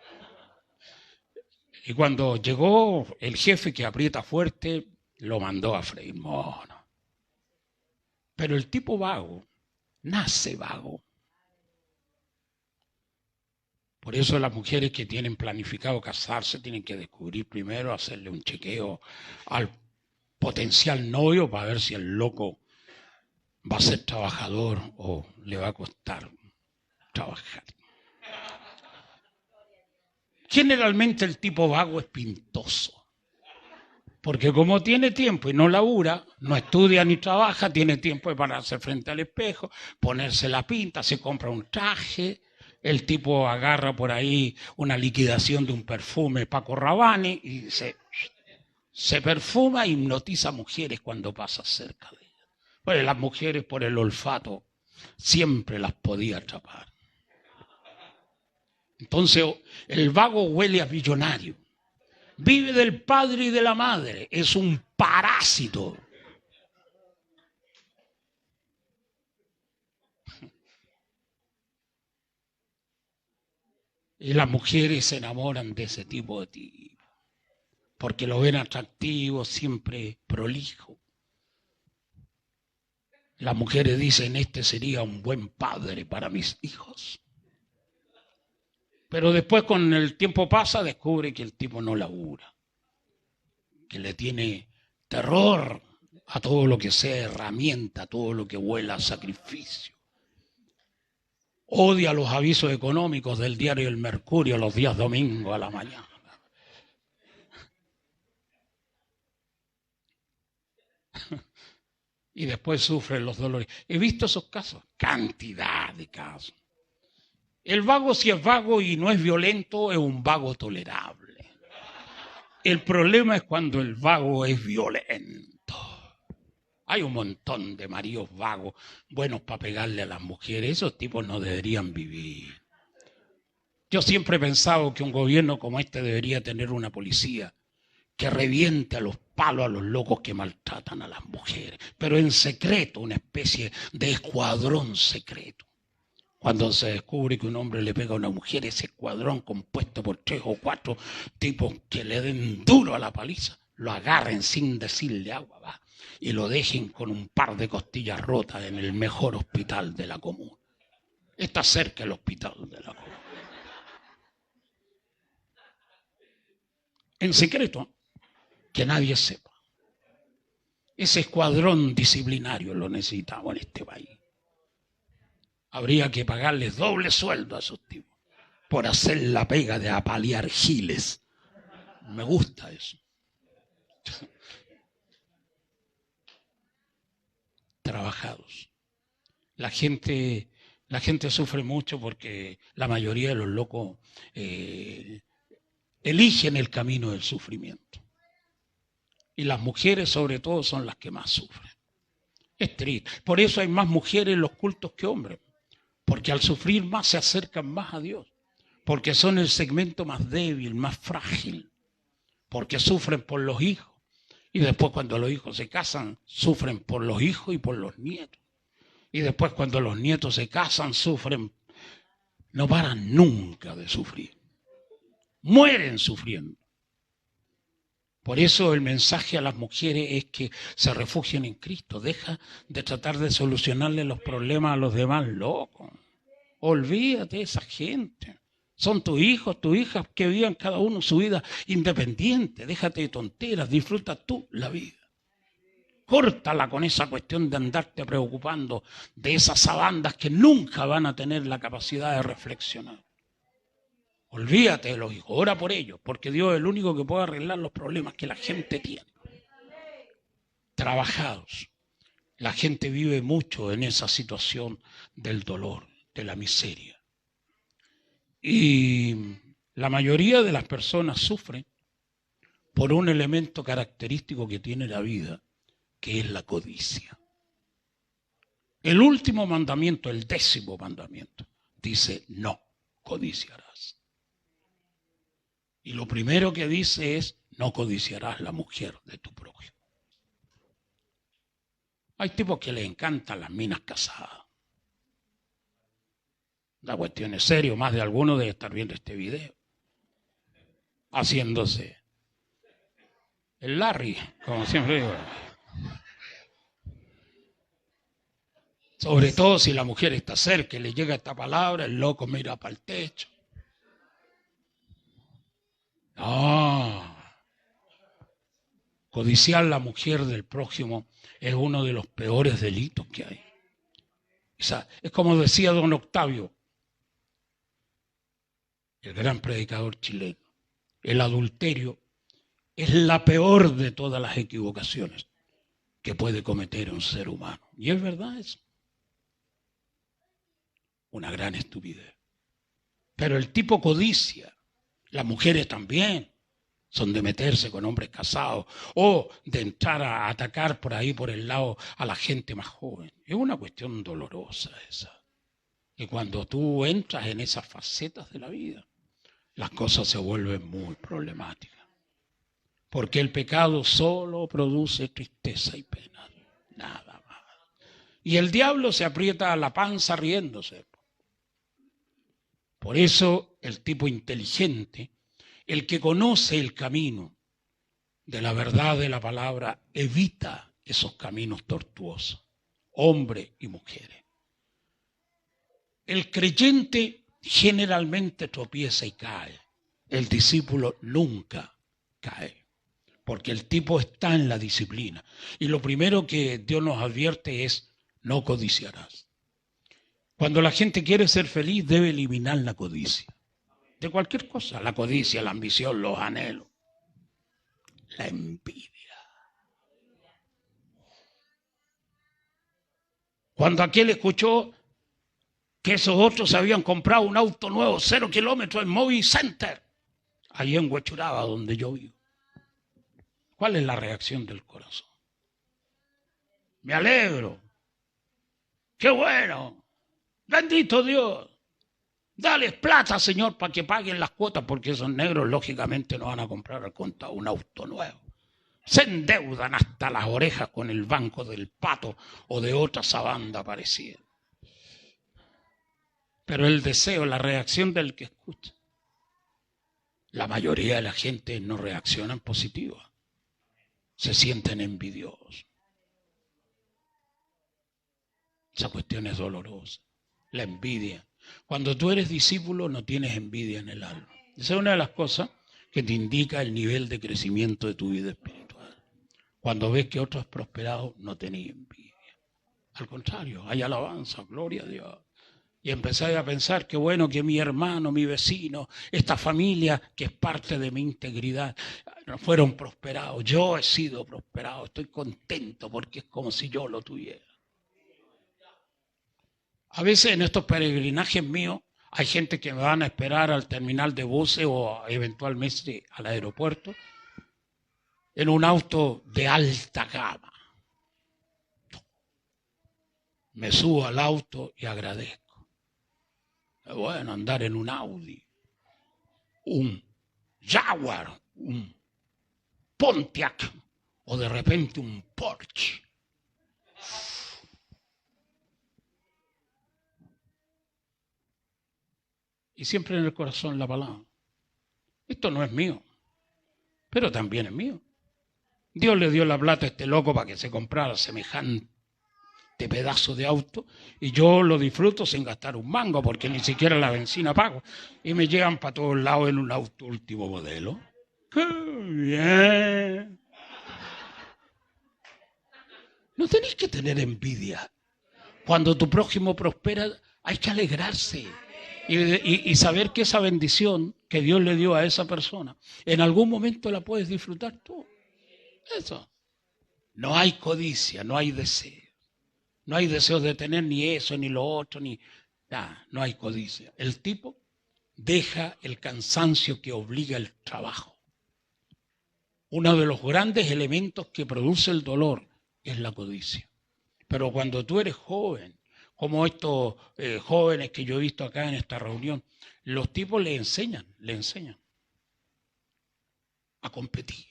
Y cuando llegó el jefe que aprieta fuerte, lo mandó a freír mono. Pero el tipo vago, nace vago. Por eso las mujeres que tienen planificado casarse tienen que descubrir primero, hacerle un chequeo al potencial novio para ver si el loco va a ser trabajador o le va a costar trabajar. Generalmente el tipo vago es pintoso, porque como tiene tiempo y no labura, no estudia ni trabaja, tiene tiempo de pararse frente al espejo, ponerse la pinta, se compra un traje, el tipo agarra por ahí una liquidación de un perfume Paco Rabanne y se perfuma e hipnotiza a mujeres cuando pasa cerca de ellas. Bueno, las mujeres por el olfato siempre las podía atrapar. Entonces el vago huele a millonario. Vive del padre y de la madre. Es un parásito. Y las mujeres se enamoran de ese tipo de tipo. Porque lo ven atractivo, siempre prolijo. Las mujeres dicen, este sería un buen padre para mis hijos. Pero después, con el tiempo pasa, descubre que el tipo no labura, que le tiene terror a todo lo que sea herramienta, a todo lo que huela a sacrificio. Odia los avisos económicos del diario El Mercurio los días domingos a la mañana. Y después sufre los dolores. He visto esos casos, cantidad de casos. El vago, si es vago y no es violento, es un vago tolerable. El problema es cuando el vago es violento. Hay un montón de maridos vagos buenos para pegarle a las mujeres. Esos tipos no deberían vivir. Yo siempre he pensado que un gobierno como este debería tener una policía que reviente a los palos a los locos que maltratan a las mujeres, pero en secreto, una especie de escuadrón secreto. Cuando se descubre que un hombre le pega a una mujer, ese escuadrón compuesto por 3 o 4 tipos que le den duro a la paliza, lo agarren sin decirle agua, va, y lo dejen con un par de costillas rotas en el mejor hospital de la comuna. Está cerca el hospital de la comuna. En secreto, que nadie sepa. Ese escuadrón disciplinario lo necesitamos en este país. Habría que pagarles doble sueldo a esos tipos por hacer la pega de apalear giles. Me gusta eso. Trabajados. La gente sufre mucho porque la mayoría de los locos eligen el camino del sufrimiento. Y las mujeres sobre todo son las que más sufren. Es triste. Por eso hay más mujeres en los cultos que hombres. Porque al sufrir más se acercan más a Dios. Porque son el segmento más débil, más frágil. Porque sufren por los hijos. Y después cuando los hijos se casan, sufren por los hijos y por los nietos. Y después cuando los nietos se casan, sufren no paran nunca de sufrir. Mueren sufriendo. Por eso el mensaje a las mujeres es que se refugien en Cristo. Deja de tratar de solucionarle los problemas a los demás, loco. Olvídate de esa gente. Son tus hijos, tus hijas, que vivan cada uno su vida independiente. Déjate de tonteras, disfruta tú la vida. Córtala con esa cuestión de andarte preocupando de esas sabandas que nunca van a tener la capacidad de reflexionar. Olvídate de los hijos, ora por ellos, porque Dios es el único que puede arreglar los problemas que la gente tiene. Trabajados. La gente vive mucho en esa situación del dolor, de la miseria. Y la mayoría de las personas sufren por un elemento característico que tiene la vida, que es la codicia. El último mandamiento, el 10º mandamiento, dice: no codiciarás. Y lo primero que dice es: no codiciarás la mujer de tu prójimo. Hay tipos que les encantan las minas casadas. La cuestión es seria, más de alguno debe estar viendo este video, haciéndose el Larry, como siempre digo. Sobre todo si la mujer está cerca y le llega esta palabra, el loco mira para el techo. No. Codiciar la mujer del prójimo es uno de los peores delitos que hay. O sea, es como decía don Octavio, el gran predicador chileno: el adulterio es la peor de todas las equivocaciones que puede cometer un ser humano. Y es verdad eso. Una gran estupidez. Pero el tipo codicia. Las mujeres también son de meterse con hombres casados o de entrar a atacar por ahí, por el lado, a la gente más joven. Es una cuestión dolorosa esa. Y cuando tú entras en esas facetas de la vida, las cosas se vuelven muy problemáticas. Porque el pecado solo produce tristeza y pena. Nada más. Y el diablo se aprieta la panza riéndose. Por eso el tipo inteligente, el que conoce el camino de la verdad de la palabra, evita esos caminos tortuosos, hombres y mujeres. El creyente generalmente tropieza y cae. El discípulo nunca cae, porque el tipo está en la disciplina. Y lo primero que Dios nos advierte es: no codiciarás. Cuando la gente quiere ser feliz, debe eliminar la codicia. De cualquier cosa, la codicia, la ambición, los anhelos, la envidia. Cuando aquel escuchó que esos otros se habían comprado un auto nuevo, 0 kilómetros en Mobile Center, allí en Huechuraba, donde yo vivo, ¿cuál es la reacción del corazón? Me alegro. ¡Qué bueno! ¡Bendito Dios! Dales plata, Señor, para que paguen las cuotas, porque esos negros lógicamente no van a comprar al contado un auto nuevo. Se endeudan hasta las orejas con el Banco del Pato o de otra sabanda parecida. Pero el deseo, la reacción del que escucha, la mayoría de la gente no reacciona en positivo. Se sienten envidiosos. Esa cuestión es dolorosa. La envidia. Cuando tú eres discípulo no tienes envidia en el alma. Esa es una de las cosas que te indica el nivel de crecimiento de tu vida espiritual. Cuando ves que otro es prosperado, no tenés envidia. Al contrario, hay alabanza, gloria a Dios. Y empecé a pensar que bueno que mi hermano, mi vecino, esta familia que es parte de mi integridad, fueron prosperados. Yo he sido prosperado, estoy contento porque es como si yo lo tuviera. A veces en estos peregrinajes míos hay gente que me van a esperar al terminal de buses o eventualmente al aeropuerto en un auto de alta gama. Me subo al auto y agradezco. Es bueno andar en un Audi, un Jaguar, un Pontiac o de repente un Porsche. Y siempre en el corazón la palabra. Esto no es mío, pero también es mío. Dios le dio la plata a este loco para que se comprara semejante pedazo de auto y yo lo disfruto sin gastar un mango porque ni siquiera la benzina pago. Y me llevan para todos lados en un auto último modelo. ¡Qué bien! No tenéis que tener envidia. Cuando tu prójimo prospera, hay que alegrarse y saber que esa bendición que Dios le dio a esa persona, en algún momento la puedes disfrutar tú. Eso. No hay codicia, no hay deseo. No hay deseos de tener ni eso, ni lo otro, ni nada. No hay codicia. El tipo deja el cansancio que obliga el trabajo. Uno de los grandes elementos que produce el dolor es la codicia. Pero cuando tú eres joven, como estos jóvenes que yo he visto acá en esta reunión, los tipos le enseñan a competir.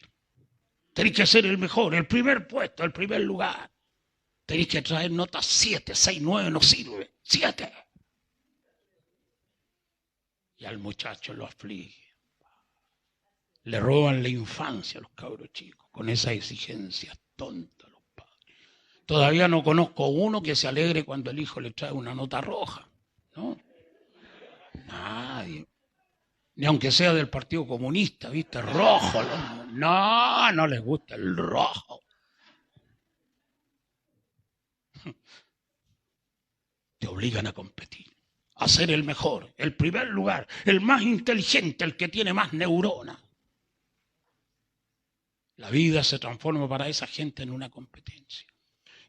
Tenés que ser el mejor, el primer puesto, el primer lugar. Tenés que traer notas 7, 6, 9, no sirve. 7. Y al muchacho lo aflige. Le roban la infancia a los cabros chicos con esa exigencia tonta. Todavía no conozco uno que se alegre cuando el hijo le trae una nota roja, ¿no? Nadie. Ni aunque sea del Partido Comunista, ¿viste? Rojo. No les gusta el rojo. Te obligan a competir, a ser el mejor, el primer lugar, el más inteligente, el que tiene más neuronas. La vida se transforma para esa gente en una competencia.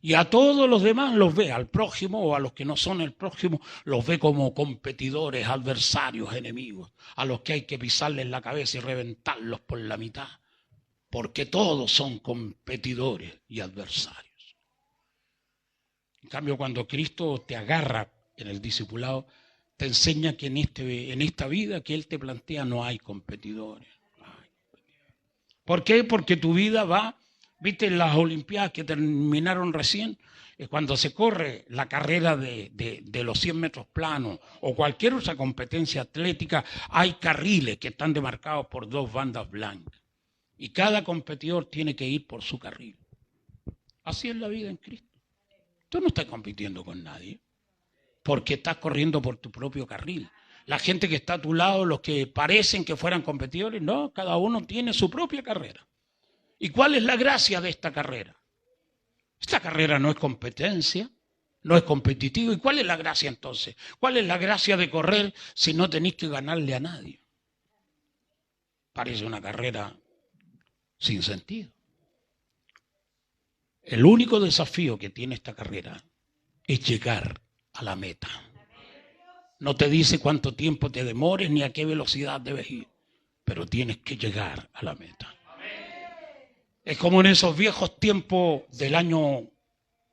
Y a todos los demás los ve, al prójimo o a los que no son el prójimo, los ve como competidores, adversarios, enemigos, a los que hay que pisarles la cabeza y reventarlos por la mitad, porque todos son competidores y adversarios. En cambio, cuando Cristo te agarra en el discipulado, te enseña que en esta vida que Él te plantea no hay competidores. ¿Por qué? Porque tu vida va... ¿Viste en las Olimpiadas que terminaron recién? Cuando se corre la carrera de los 100 metros planos o cualquier otra competencia atlética, hay carriles que están demarcados por 2 bandas blancas. Y cada competidor tiene que ir por su carril. Así es la vida en Cristo. Tú no estás compitiendo con nadie porque estás corriendo por tu propio carril. La gente que está a tu lado, los que parecen que fueran competidores, no, cada uno tiene su propia carrera. ¿Y cuál es la gracia de esta carrera? Esta carrera no es competencia, no es competitivo. ¿Y cuál es la gracia entonces? ¿Cuál es la gracia de correr si no tenéis que ganarle a nadie? Parece una carrera sin sentido. El único desafío que tiene esta carrera es llegar a la meta. No te dice cuánto tiempo te demores ni a qué velocidad debes ir, pero tienes que llegar a la meta. Es como en esos viejos tiempos del año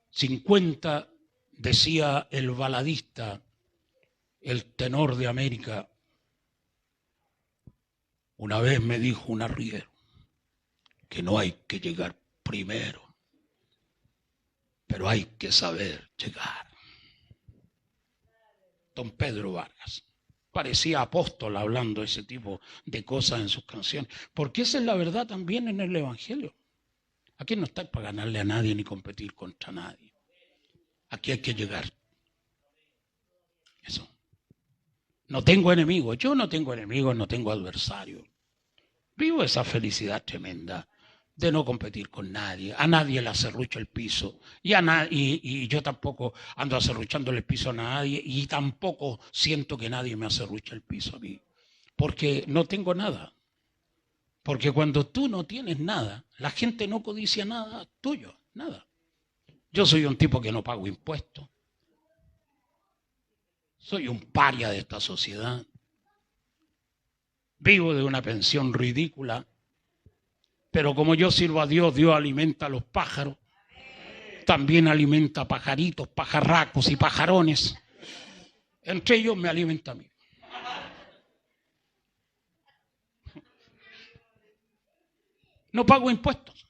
50, decía el baladista, el tenor de América. Una vez me dijo un arriero que no hay que llegar primero, pero hay que saber llegar. Don Pedro Vargas. Parecía apóstol hablando ese tipo de cosas en sus canciones, porque esa es la verdad también en el Evangelio. Aquí no está para ganarle a nadie ni competir contra nadie. Aquí hay que llegar. Eso. No tengo enemigos. Yo no tengo enemigos, no tengo adversarios. Vivo esa felicidad tremenda de no competir con nadie. A nadie le acerrucho el piso. Y yo tampoco ando acerruchando el piso a nadie. Y tampoco siento que nadie me acerruche el piso a mí. Porque no tengo nada. Porque cuando tú no tienes nada, la gente no codicia nada tuyo, nada. Yo soy un tipo que no pago impuestos. Soy un paria de esta sociedad. Vivo de una pensión ridícula. Pero como yo sirvo a Dios, Dios alimenta a los pájaros. También alimenta pajaritos, pajarracos y pajarones. Entre ellos me alimenta a mí. No pago impuestos.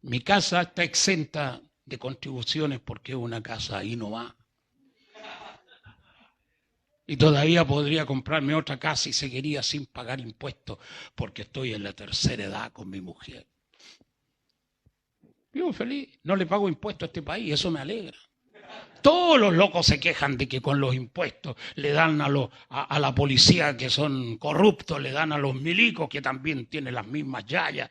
Mi casa está exenta de contribuciones porque es una casa ahí no va. Y todavía podría comprarme otra casa y seguiría sin pagar impuestos porque estoy en la tercera edad con mi mujer. Vivo feliz, no le pago impuestos a este país, eso me alegra. Todos los locos se quejan de que con los impuestos le dan a la policía que son corruptos, le dan a los milicos que también tienen las mismas yayas.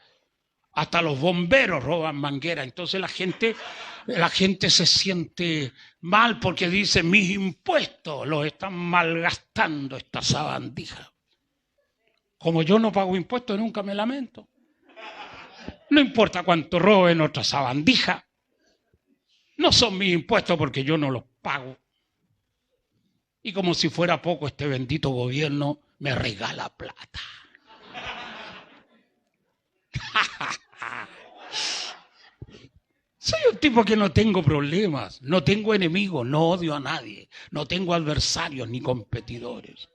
Hasta los bomberos roban mangueras. Entonces la gente se siente mal porque dice, mis impuestos los están malgastando esta sabandija. Como yo no pago impuestos, nunca me lamento. No importa cuánto roben otra sabandija. No son mis impuestos porque yo no los pago. Y como si fuera poco, este bendito gobierno me regala plata. Soy un tipo que no tengo problemas, no tengo enemigos, no odio a nadie, no tengo adversarios ni competidores.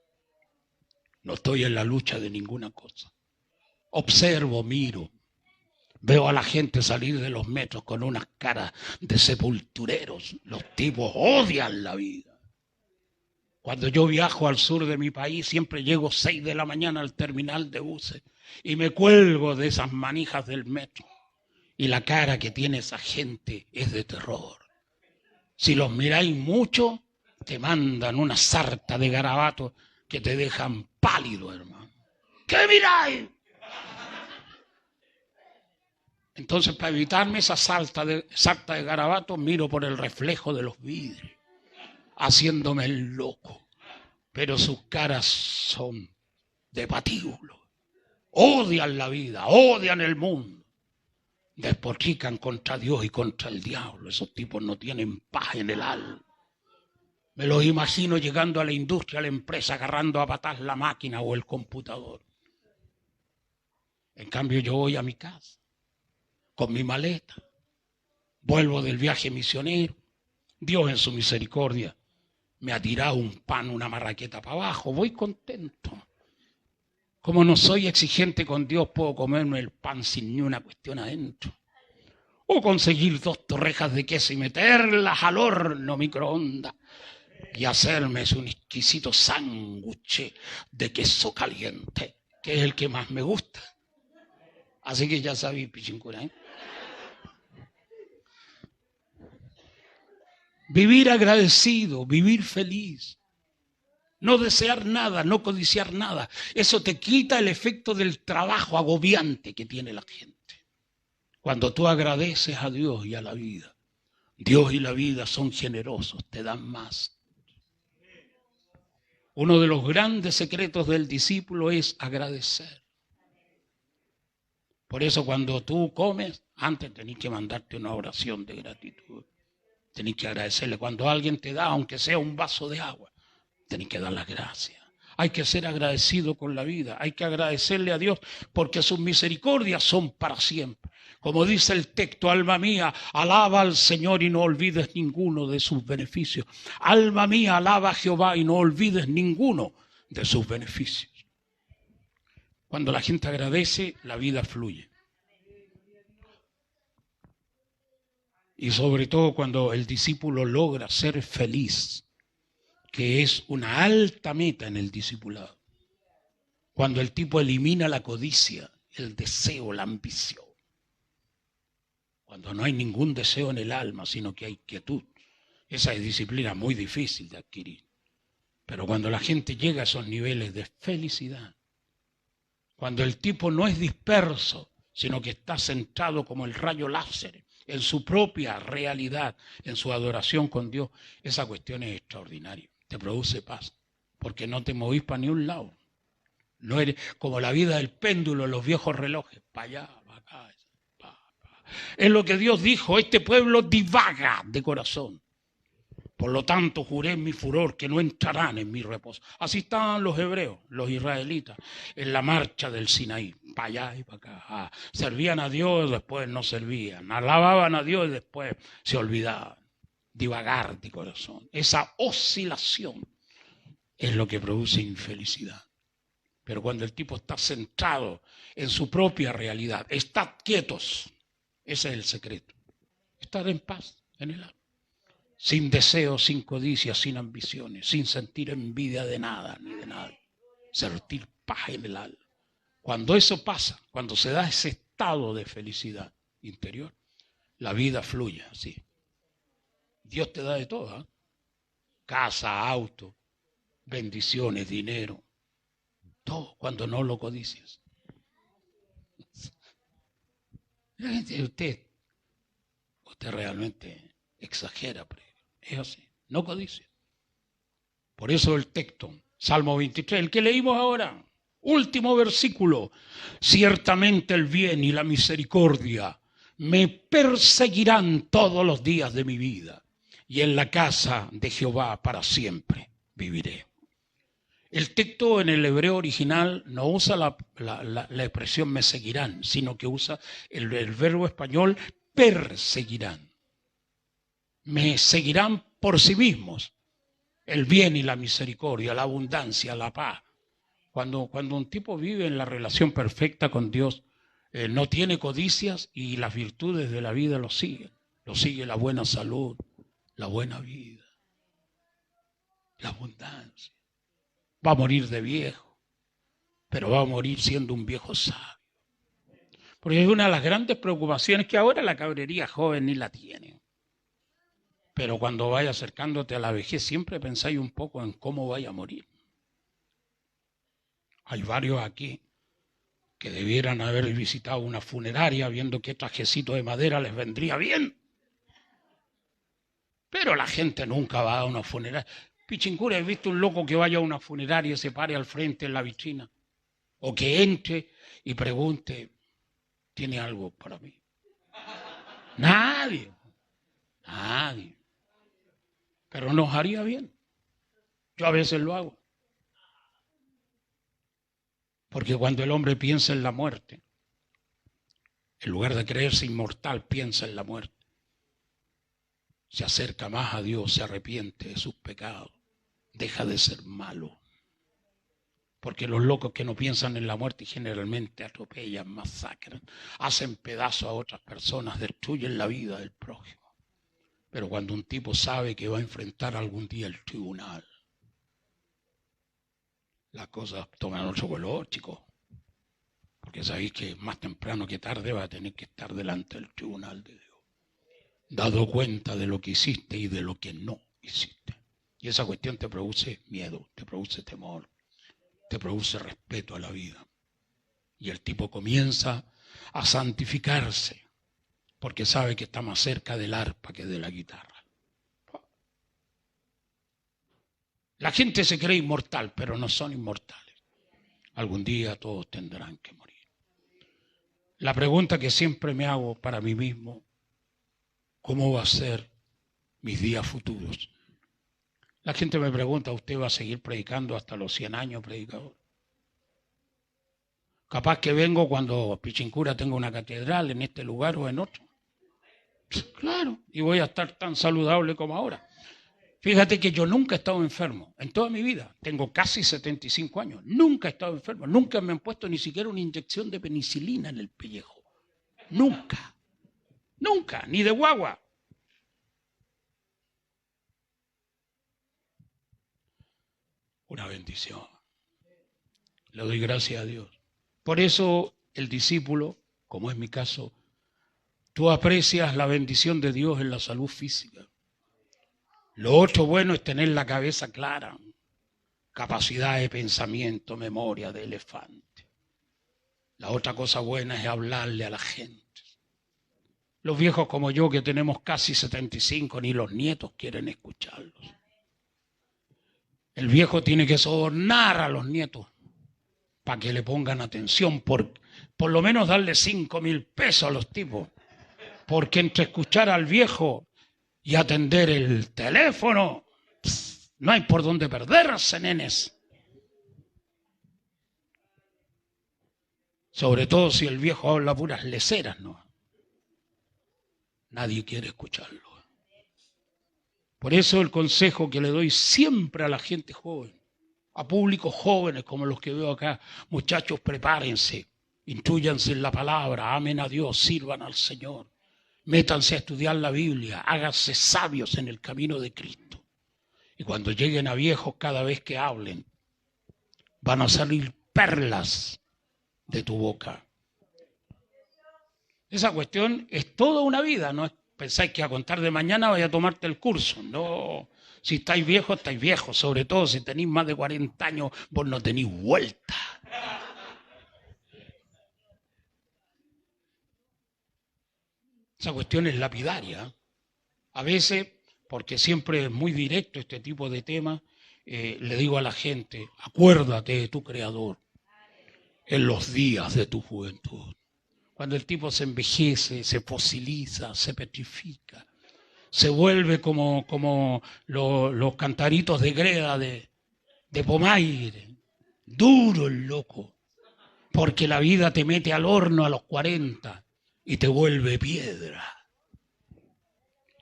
No estoy en la lucha de ninguna cosa. Observo, miro, veo a la gente salir de los metros con unas caras de sepultureros. Los tipos odian la vida. Cuando yo viajo al sur de mi país, siempre llego 6 de la mañana al terminal de buses y me cuelgo de esas manijas del metro. Y la cara que tiene esa gente es de terror. Si los miráis mucho, te mandan una sarta de garabatos que te dejan pálido, hermano. ¿Qué miráis? Entonces, para evitarme esa sarta de garabatos, miro por el reflejo de los vidrios, haciéndome el loco. Pero sus caras son de patíbulo. Odian la vida, odian el mundo. Despotrican contra Dios y contra el diablo. Esos tipos no tienen paz en el alma. Me los imagino llegando a la industria, a la empresa, agarrando a patas la máquina o el computador. En cambio, yo voy a mi casa, con mi maleta. Vuelvo del viaje misionero. Dios en su misericordia me ha tirado un pan, una marraqueta para abajo. Voy contento. Como no soy exigente con Dios, puedo comerme el pan sin ni una cuestión adentro. O conseguir 2 torrejas de queso y meterlas al horno microondas y hacerme un exquisito sándwich de queso caliente, que es el que más me gusta. Así que ya sabéis, pichincura, ¿eh? Vivir agradecido, vivir feliz. No desear nada, no codiciar nada. Eso te quita el efecto del trabajo agobiante que tiene la gente. Cuando tú agradeces a Dios y a la vida, Dios y la vida son generosos, te dan más. Uno de los grandes secretos del discípulo es agradecer. Por eso cuando tú comes, antes tenés que mandarte una oración de gratitud. Tenés que agradecerle. Cuando alguien te da, aunque sea un vaso de agua, tenés que dar las gracias. Hay que ser agradecido con la vida. Hay que agradecerle a Dios porque sus misericordias son para siempre. Como dice el texto, alma mía, alaba al Señor y no olvides ninguno de sus beneficios. Alma mía, alaba a Jehová y no olvides ninguno de sus beneficios. Cuando la gente agradece, la vida fluye. Y sobre todo cuando el discípulo logra ser feliz, que es una alta meta en el discipulado. Cuando el tipo elimina la codicia, el deseo, la ambición. Cuando no hay ningún deseo en el alma, sino que hay quietud. Esa es disciplina muy difícil de adquirir. Pero cuando la gente llega a esos niveles de felicidad, cuando el tipo no es disperso, sino que está centrado como el rayo láser en su propia realidad, en su adoración con Dios, esa cuestión es extraordinaria. Te produce paz, porque no te movís para ni un lado. No eres como la vida del péndulo, los viejos relojes, para allá, para acá. Es lo que Dios dijo, este pueblo divaga de corazón. Por lo tanto, juré en mi furor que no entrarán en mi reposo. Así estaban los hebreos, los israelitas, en la marcha del Sinaí, para allá y para acá. Servían a Dios, después no servían. Alababan a Dios y después se olvidaban. Divagar de corazón. Esa oscilación es lo que produce infelicidad. Pero cuando el tipo está centrado en su propia realidad, está quietos. Ese es el secreto. Estar en paz en el alma. sin deseos, sin codicias, sin ambiciones, sin sentir envidia de nada ni de nadie, sentir paz en el alma. Cuando eso pasa, cuando se da ese estado de felicidad interior, la vida fluye así. Dios te da de todo, ¿eh? Casa, auto, bendiciones, dinero, todo cuando no lo codicias. Usted realmente exagera, pero es así, no codicia. Por eso el texto, Salmo 23, el que leímos ahora, último versículo: ciertamente el bien y la misericordia me perseguirán todos los días de mi vida, y en la casa de Jehová para siempre viviré. El texto en el hebreo original no usa la expresión me seguirán, sino que usa el verbo español perseguirán. Me seguirán por sí mismos. El bien y la misericordia, la abundancia, la paz. Cuando un tipo vive en la relación perfecta con Dios, no tiene codicias y las virtudes de la vida lo siguen. Lo sigue la buena salud, la buena vida, la abundancia. Va a morir de viejo, pero va a morir siendo un viejo sabio. Porque es una de las grandes preocupaciones que ahora la cabrería joven ni la tiene. Pero cuando vaya acercándote a la vejez, siempre pensáis un poco en cómo vaya a morir. Hay varios aquí que debieran haber visitado una funeraria viendo qué trajecito de madera les vendría bien. Pero la gente nunca va a una funeraria. Pichincura, ¿has visto un loco que vaya a una funeraria y se pare al frente en la vitrina? O que entre y pregunte, ¿tiene algo para mí? Nadie. Pero nos haría bien. Yo a veces lo hago. Porque cuando el hombre piensa en la muerte, en lugar de creerse inmortal, piensa en la muerte. Se acerca más a Dios, se arrepiente de sus pecados, deja de ser malo. Porque los locos que no piensan en la muerte generalmente atropellan, masacran, hacen pedazos a otras personas, destruyen la vida del prójimo. Pero cuando un tipo sabe que va a enfrentar algún día el tribunal, las cosas toman otro color, chicos. Porque sabéis que más temprano que tarde va a tener que estar delante del tribunal de Dios, dado cuenta de lo que hiciste y de lo que no hiciste. Y esa cuestión te produce miedo, te produce temor, te produce respeto a la vida. Y el tipo comienza a santificarse, porque sabe que está más cerca del arpa que de la guitarra. La gente se cree inmortal, pero no son inmortales. Algún día todos tendrán que morir. La pregunta que siempre me hago para mí mismo: ¿cómo va a ser mis días futuros? La gente me pregunta, ¿usted va a seguir predicando hasta los 100 años, predicador? Capaz que vengo cuando Pichincura tenga una catedral en este lugar o en otro. Claro, y voy a estar tan saludable como ahora. Fíjate que yo nunca he estado enfermo en toda mi vida. Tengo casi 75 años. Nunca he estado enfermo. Nunca me han puesto ni siquiera una inyección de penicilina en el pellejo. Nunca. Nunca. Ni de guagua. Una bendición. Le doy gracias a Dios. Por eso el discípulo, como es mi caso, tú aprecias la bendición de Dios en la salud física. Lo otro bueno es tener la cabeza clara, capacidad de pensamiento, memoria de elefante. La otra cosa buena es hablarle a la gente. Los viejos como yo, que tenemos casi 75, ni los nietos quieren escucharlos. El viejo tiene que sobornar a los nietos para que le pongan atención, por lo menos darle 5.000 pesos a los tipos. Porque entre escuchar al viejo y atender el teléfono, no hay por dónde perderse, nenes. Sobre todo si el viejo habla puras leceras, ¿no? Nadie quiere escucharlo. Por eso el consejo que le doy siempre a la gente joven, a públicos jóvenes como los que veo acá: muchachos, prepárense, instrúyanse en la palabra, amen a Dios, sirvan al Señor. Métanse a estudiar la Biblia, háganse sabios en el camino de Cristo. Y cuando lleguen a viejos, cada vez que hablen, van a salir perlas de tu boca. Esa cuestión es toda una vida, no es pensáis que a contar de mañana vaya a tomarte el curso. No, si estáis viejos, sobre todo si tenéis más de 40 años, vos no tenéis vuelta. Esa cuestión es lapidaria. A veces, porque siempre es muy directo este tipo de temas, le digo a la gente, acuérdate de tu Creador en los días de tu juventud. Cuando el tipo se envejece, se fosiliza, se petrifica, se vuelve como los cantaritos de greda de Pomaire, duro el loco, porque la vida te mete al horno a los 40 y te vuelve piedra.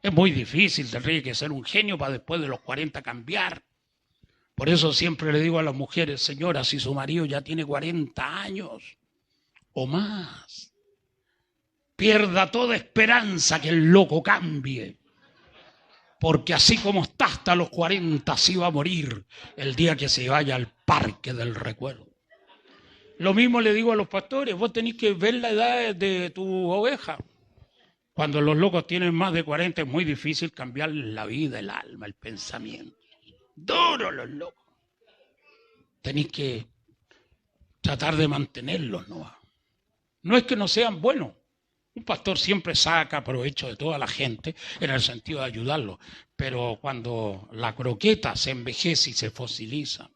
Es muy difícil, tendría que ser un genio para después de los 40 cambiar. Por eso siempre le digo a las mujeres, señora, si su marido ya tiene 40 años o más, pierda toda esperanza que el loco cambie. Porque así como está hasta los 40, así va a morir el día que se vaya al parque del recuerdo. Lo mismo le digo a los pastores, vos tenés que ver la edad de tu oveja. Cuando los locos tienen más de 40 es muy difícil cambiar la vida, el alma, el pensamiento. Duros los locos. Tenéis que tratar de mantenerlos, ¿no? No es que no sean buenos. Un pastor siempre saca provecho de toda la gente en el sentido de ayudarlo. Pero cuando la croqueta se envejece y se fosiliza,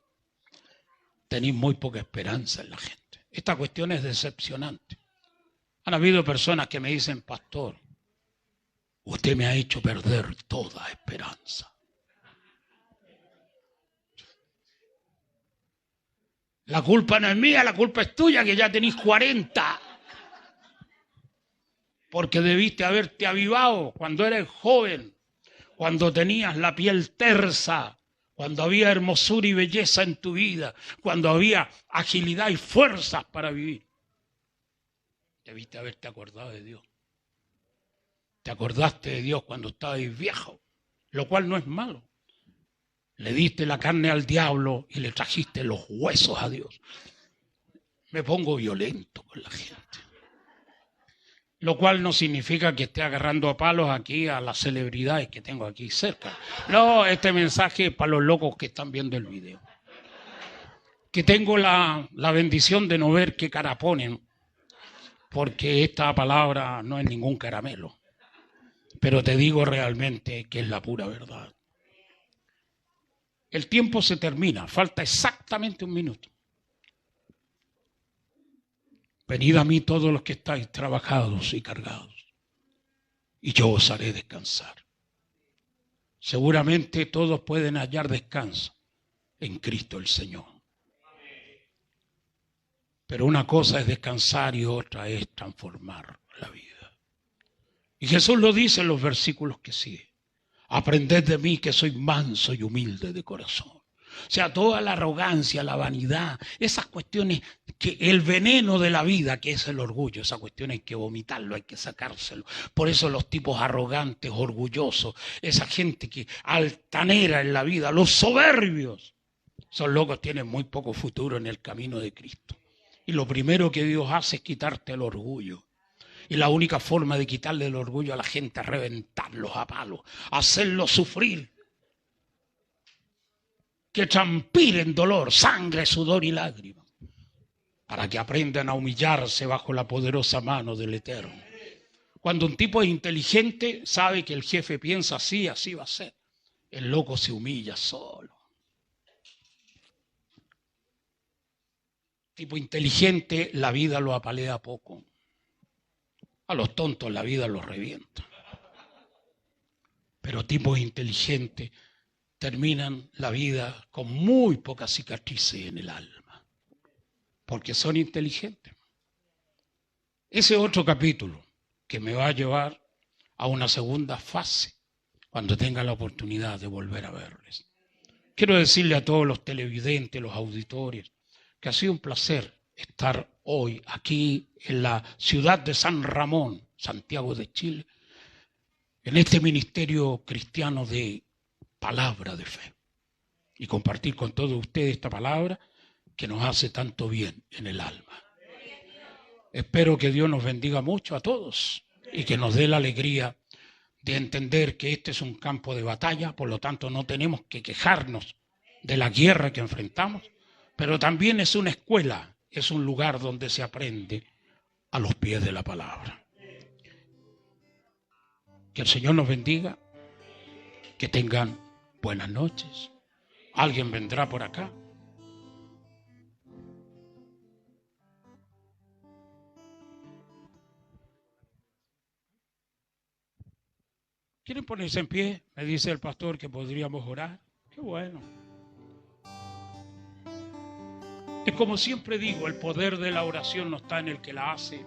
tenéis muy poca esperanza en la gente. Esta cuestión es decepcionante. Han habido personas que me dicen, pastor, usted me ha hecho perder toda esperanza. La culpa no es mía, la culpa es tuya, que ya tenéis 40. Porque debiste haberte avivado cuando eres joven, cuando tenías la piel tersa, cuando había hermosura y belleza en tu vida, cuando había agilidad y fuerzas para vivir. Debiste haberte acordado de Dios. Te acordaste de Dios cuando estabas viejo, lo cual no es malo. Le diste la carne al diablo y le trajiste los huesos a Dios. Me pongo violento con la gente. Lo cual no significa que esté agarrando a palos aquí a las celebridades que tengo aquí cerca. No, este mensaje es para los locos que están viendo el video. Que tengo la bendición de no ver qué cara ponen, porque esta palabra no es ningún caramelo. Pero te digo realmente que es la pura verdad. El tiempo se termina, falta exactamente 1 minuto. Venid a mí todos los que estáis trabajados y cargados, y yo os haré descansar. Seguramente todos pueden hallar descanso en Cristo el Señor. Pero una cosa es descansar y otra es transformar la vida. Y Jesús lo dice en los versículos que siguen. Aprended de mí que soy manso y humilde de corazón. O sea, toda la arrogancia, la vanidad, esas cuestiones, que el veneno de la vida, que es el orgullo, esa cuestión hay que vomitarlo, hay que sacárselo. Por eso los tipos arrogantes, orgullosos, esa gente que altanera en la vida, los soberbios, son locos, tienen muy poco futuro en el camino de Cristo. Y lo primero que Dios hace es quitarte el orgullo. Y la única forma de quitarle el orgullo a la gente es reventarlos a palos, hacerlos sufrir. Que transpiren dolor, sangre, sudor y lágrimas, para que aprendan a humillarse bajo la poderosa mano del Eterno. Cuando un tipo es inteligente, sabe que el jefe piensa así, así va a ser. El loco se humilla solo. Tipo inteligente, la vida lo apalea poco. A los tontos la vida los revienta. Pero tipos inteligentes terminan la vida con muy pocas cicatrices en el alma, porque son inteligentes. Ese otro capítulo que me va a llevar a una segunda fase cuando tenga la oportunidad de volver a verles. Quiero decirle a todos los televidentes, los auditores, que ha sido un placer estar hoy aquí en la ciudad de San Ramón, Santiago de Chile, en este ministerio cristiano de palabra de fe y compartir con todos ustedes esta palabra que nos hace tanto bien en el alma. Espero que Dios nos bendiga mucho a todos y que nos dé la alegría de entender que este es un campo de batalla, por lo tanto no tenemos que quejarnos de la guerra que enfrentamos, pero también es una escuela, es un lugar donde se aprende a los pies de la palabra. Que el Señor nos bendiga, que tengan buenas noches. ¿Alguien vendrá por acá? ¿Quieren ponerse en pie? Me dice el pastor que podríamos orar. Qué bueno. Es como siempre digo, el poder de la oración no está en el que la hace,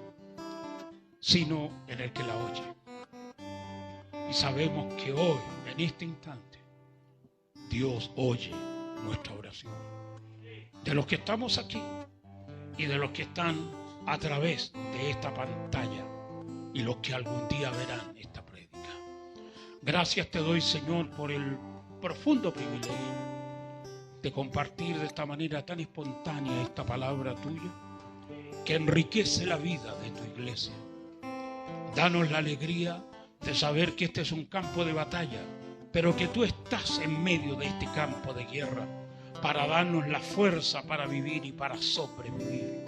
sino en el que la oye. Y sabemos que hoy, en este instante, Dios oye nuestra oración. De los que estamos aquí y de los que están a través de esta pantalla y los que algún día verán esta prédica. Gracias te doy, Señor, por el profundo privilegio de compartir de esta manera tan espontánea esta palabra tuya que enriquece la vida de tu iglesia. Danos la alegría de saber que este es un campo de batalla, pero que tú estás en medio de este campo de guerra para darnos la fuerza para vivir y para sobrevivir.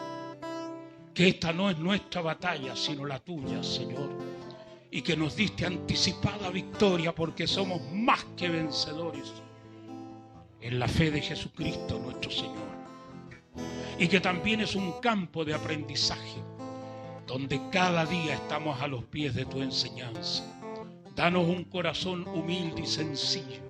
Que esta no es nuestra batalla, sino la tuya, Señor, y que nos diste anticipada victoria porque somos más que vencedores en la fe de Jesucristo nuestro Señor, y que también es un campo de aprendizaje donde cada día estamos a los pies de tu enseñanza. Danos un corazón humilde y sencillo,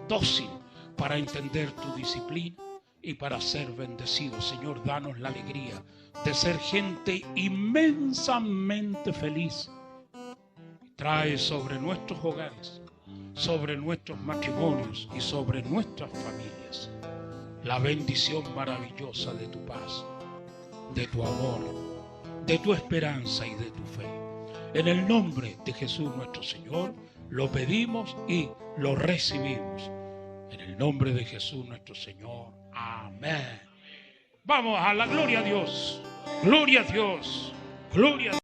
dócil para entender tu disciplina y para ser bendecidos. Señor, danos la alegría de ser gente inmensamente feliz. Trae sobre nuestros hogares, sobre nuestros matrimonios y sobre nuestras familias la bendición maravillosa de tu paz, de tu amor, de tu esperanza y de tu fe. En el nombre de Jesús nuestro Señor lo pedimos y lo recibimos. En el nombre de Jesús nuestro Señor. Amén. Vamos a la gloria a Dios. Gloria a Dios. Gloria a Dios.